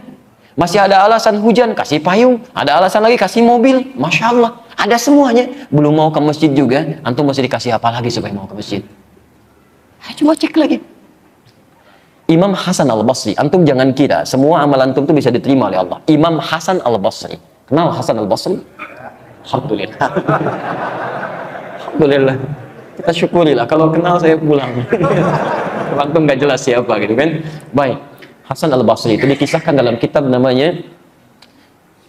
Masih ada alasan hujan, kasih payung. Ada alasan lagi, kasih mobil. Masya Allah. Ada semuanya. Belum mau ke masjid juga, antum masih dikasih apa lagi supaya mau ke masjid? Coba cek lagi. Imam Hasan Al-Basri, antum jangan kira semua amalan antum itu bisa diterima oleh Allah. Imam Hasan Al-Basri, kenal Hasan Al-Basri? Alhamdulillah. Alhamdulillah. Kita syukurilah, kalau kenal saya pulang. Kalau antum nggak jelas siapa gitu kan. Baik, Hasan Al-Basri itu dikisahkan dalam kitab namanya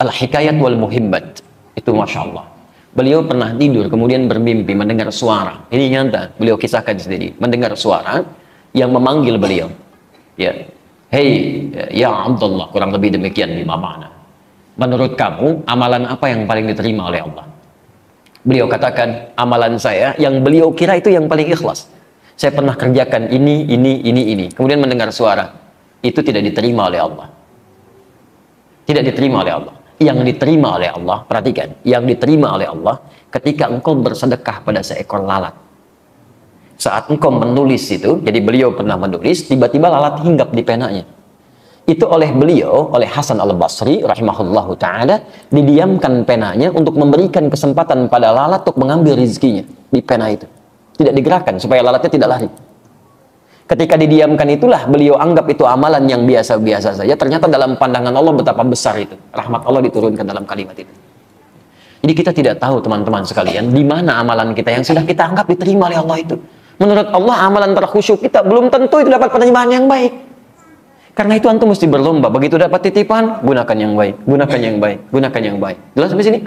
Al-Hikayat wal Muhimmat. Itu Masya Allah. Beliau pernah tidur kemudian bermimpi mendengar suara. Ini nyata, beliau kisahkan sendiri. Mendengar suara yang memanggil beliau. Ya, hei ya Abdullah, kurang lebih demikian lima makna. Menurut kamu amalan apa yang paling diterima oleh Allah? Beliau katakan amalan saya yang beliau kira itu yang paling ikhlas. Saya pernah kerjakan ini. Kemudian mendengar suara itu tidak diterima oleh Allah. Tidak diterima oleh Allah. Yang diterima oleh Allah, perhatikan, yang diterima oleh Allah ketika engkau bersedekah pada seekor lalat. Saat engkau menulis itu, jadi beliau pernah menulis, tiba-tiba lalat hinggap di penanya. Itu oleh beliau, oleh Hasan Al-Basri rahimahullahu ta'ala, didiamkan penanya untuk memberikan kesempatan pada lalat untuk mengambil rezekinya di pena itu. Tidak digerakkan supaya lalatnya tidak lari. Ketika didiamkan itulah beliau anggap itu amalan yang biasa-biasa saja. Ternyata dalam pandangan Allah betapa besar itu. Rahmat Allah diturunkan dalam kalimat itu. Jadi kita tidak tahu teman-teman sekalian, di mana amalan kita yang sudah kita anggap diterima oleh Allah itu. Menurut Allah amalan terkhusyuk kita belum tentu itu dapat penerimaan yang baik. Karena itu antum mesti berlomba. Begitu dapat titipan, gunakan yang baik, gunakan yang baik, gunakan yang baik. Jelas sampai sini?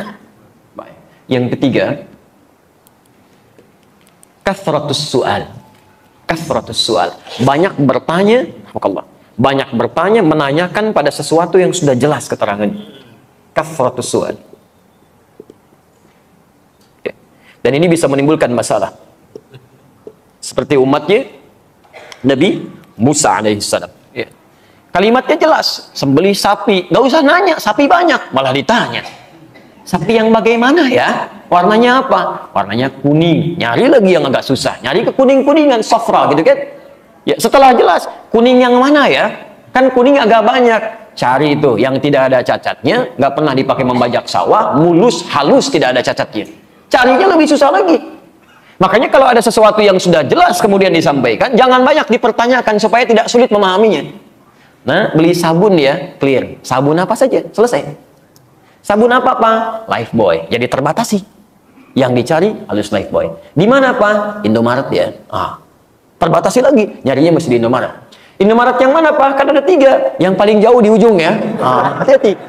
Baik. Yang ketiga, kathratus su'al. Kathratus su'al. Banyak bertanya, Allah. Banyak bertanya, menanyakan pada sesuatu yang sudah jelas keterangannya. Kathratus su'al. Ya. Dan ini bisa menimbulkan masalah. Seperti umatnya Nabi Musa alaihissalam. Ya. Kalimatnya jelas, sembelih sapi, nggak usah nanya, sapi banyak, malah ditanya. Sapi yang bagaimana ya? Warnanya apa? Warnanya kuning. Nyari lagi yang agak susah. Nyari ke kuning-kuningan, safra gitu kan? Ya, setelah jelas, kuning yang mana ya? Kan kuning agak banyak. Cari itu yang tidak ada cacatnya, nggak pernah dipakai membajak sawah, mulus, halus, tidak ada cacatnya. Carinya lebih susah lagi. Makanya kalau ada sesuatu yang sudah jelas kemudian disampaikan, jangan banyak dipertanyakan supaya tidak sulit memahaminya. Nah, beli sabun ya, clear. Sabun apa saja, selesai. Sabun apa, Pak? Lifebuoy. Jadi terbatasi. Yang dicari halus Lifebuoy. Di mana, Pak? Indomaret ya. Terbatasi lagi. Nyarinya mesti di Indomaret. Indomaret yang mana, Pak? Kan ada 3. Yang paling jauh di ujung ya. Hati-hati.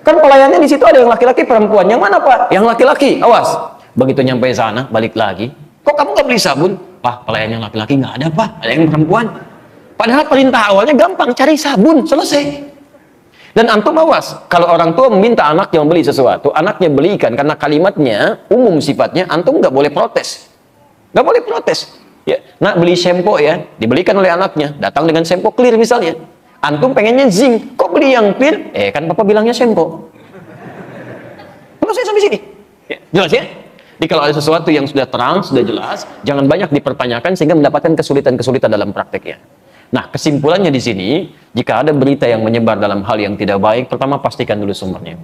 Kan pelayannya di situ ada yang laki-laki, perempuan. Yang mana, Pak? Yang laki-laki. Awas. Begitu nyampe sana, balik lagi. Kok kamu nggak beli sabun? Pak, pelayan yang laki-laki nggak ada, Pak. Ada yang perempuan. Padahal perintah awalnya gampang, cari sabun, selesai. Dan antum awas, kalau orang tua meminta anaknya membeli sesuatu, anaknya belikan karena kalimatnya umum sifatnya, antum nggak boleh protes. Nggak boleh protes. Ya, nak beli shampoo ya, dibelikan oleh anaknya, datang dengan shampoo clear misalnya. Antum pengennya zinc, kok beli yang clear? Kan papa bilangnya shampoo. Selesai sampai sini. Ya, jelas ya? Jadi kalau ada sesuatu yang sudah terang, sudah jelas, jangan banyak dipertanyakan sehingga mendapatkan kesulitan-kesulitan dalam prakteknya. Nah, kesimpulannya di sini, jika ada berita yang menyebar dalam hal yang tidak baik, pertama pastikan dulu sumbernya.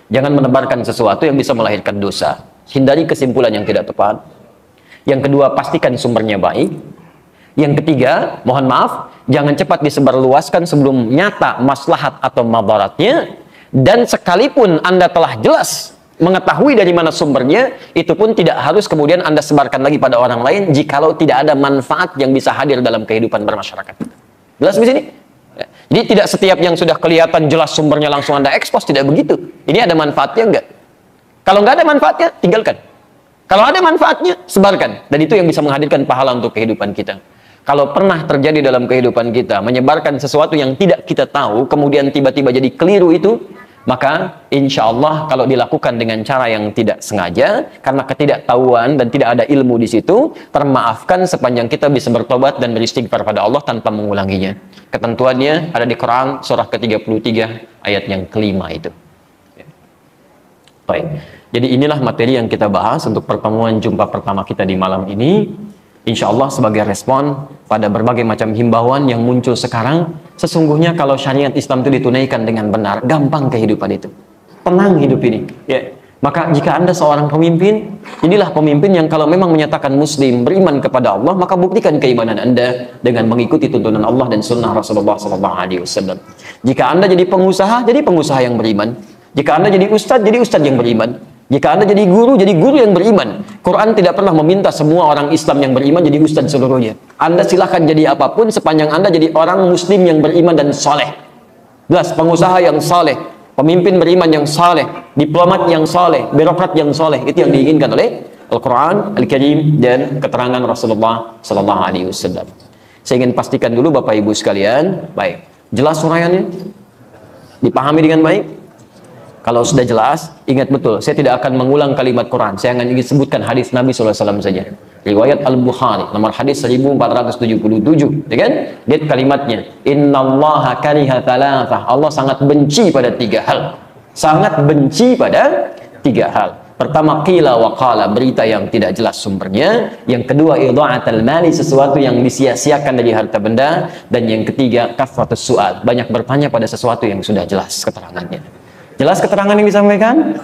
Jangan menebarkan sesuatu yang bisa melahirkan dosa. Hindari kesimpulan yang tidak tepat. Yang kedua, pastikan sumbernya baik. Yang ketiga, mohon maaf, jangan cepat disebarluaskan sebelum nyata maslahat atau madaratnya. Dan sekalipun Anda telah jelas mengetahui dari mana sumbernya, itu pun tidak harus kemudian Anda sebarkan lagi pada orang lain jikalau tidak ada manfaat yang bisa hadir dalam kehidupan bermasyarakat. Jelas di sini? Ya. Jadi tidak setiap yang sudah kelihatan jelas sumbernya langsung Anda ekspos, tidak begitu. Ini ada manfaatnya enggak? Kalau nggak ada manfaatnya, tinggalkan. Kalau ada manfaatnya, sebarkan. Dan itu yang bisa menghadirkan pahala untuk kehidupan kita. Kalau pernah terjadi dalam kehidupan kita, menyebarkan sesuatu yang tidak kita tahu, kemudian tiba-tiba jadi keliru itu, maka insya Allah kalau dilakukan dengan cara yang tidak sengaja, karena ketidaktahuan dan tidak ada ilmu di situ, termaafkan sepanjang kita bisa bertobat dan beristighfar pada Allah tanpa mengulanginya. Ketentuannya ada di Quran surah ke-33 ayat yang kelima itu. Baik. Jadi inilah materi yang kita bahas untuk pertemuan jumpa pertama kita di malam ini. Insya Allah sebagai respon pada berbagai macam himbauan yang muncul sekarang, sesungguhnya kalau syariat Islam itu ditunaikan dengan benar, gampang kehidupan itu. Tenang hidup ini. Ya. Maka jika Anda seorang pemimpin, inilah pemimpin yang kalau memang menyatakan muslim, beriman kepada Allah, maka buktikan keimanan Anda dengan mengikuti tuntunan Allah dan sunnah Rasulullah SAW. Jika Anda jadi pengusaha yang beriman. Jika Anda jadi ustadz yang beriman. Jika Anda jadi guru yang beriman. Quran tidak pernah meminta semua orang Islam yang beriman jadi ustadz seluruhnya. Anda silahkan jadi apapun sepanjang Anda jadi orang muslim yang beriman dan soleh. Jelas, pengusaha yang soleh, pemimpin beriman yang saleh, diplomat yang saleh, birokrat yang saleh, itu yang diinginkan oleh Al-Quran Al-Karim dan keterangan Rasulullah Sallallahu Alaihi Wasallam. Saya ingin pastikan dulu Bapak Ibu sekalian, baik, jelas uraiannya, dipahami dengan baik. Kalau sudah jelas, ingat betul, saya tidak akan mengulang kalimat Quran, saya hanya ingin sebutkan hadis Nabi SAW saja. Riwayat Al-Bukhari, nomor hadis 1477, ya kan? Lihat kalimatnya, Innallaha kariha thalathah. Allah sangat benci pada 3 hal. Sangat benci pada 3 hal. Pertama, qila wa qala, berita yang tidak jelas sumbernya. Yang kedua, idha'atul mali, sesuatu yang disia-siakan dari harta benda. Dan yang ketiga, kathratus su'al, banyak bertanya pada sesuatu yang sudah jelas keterangannya. Jelas keterangan yang disampaikan?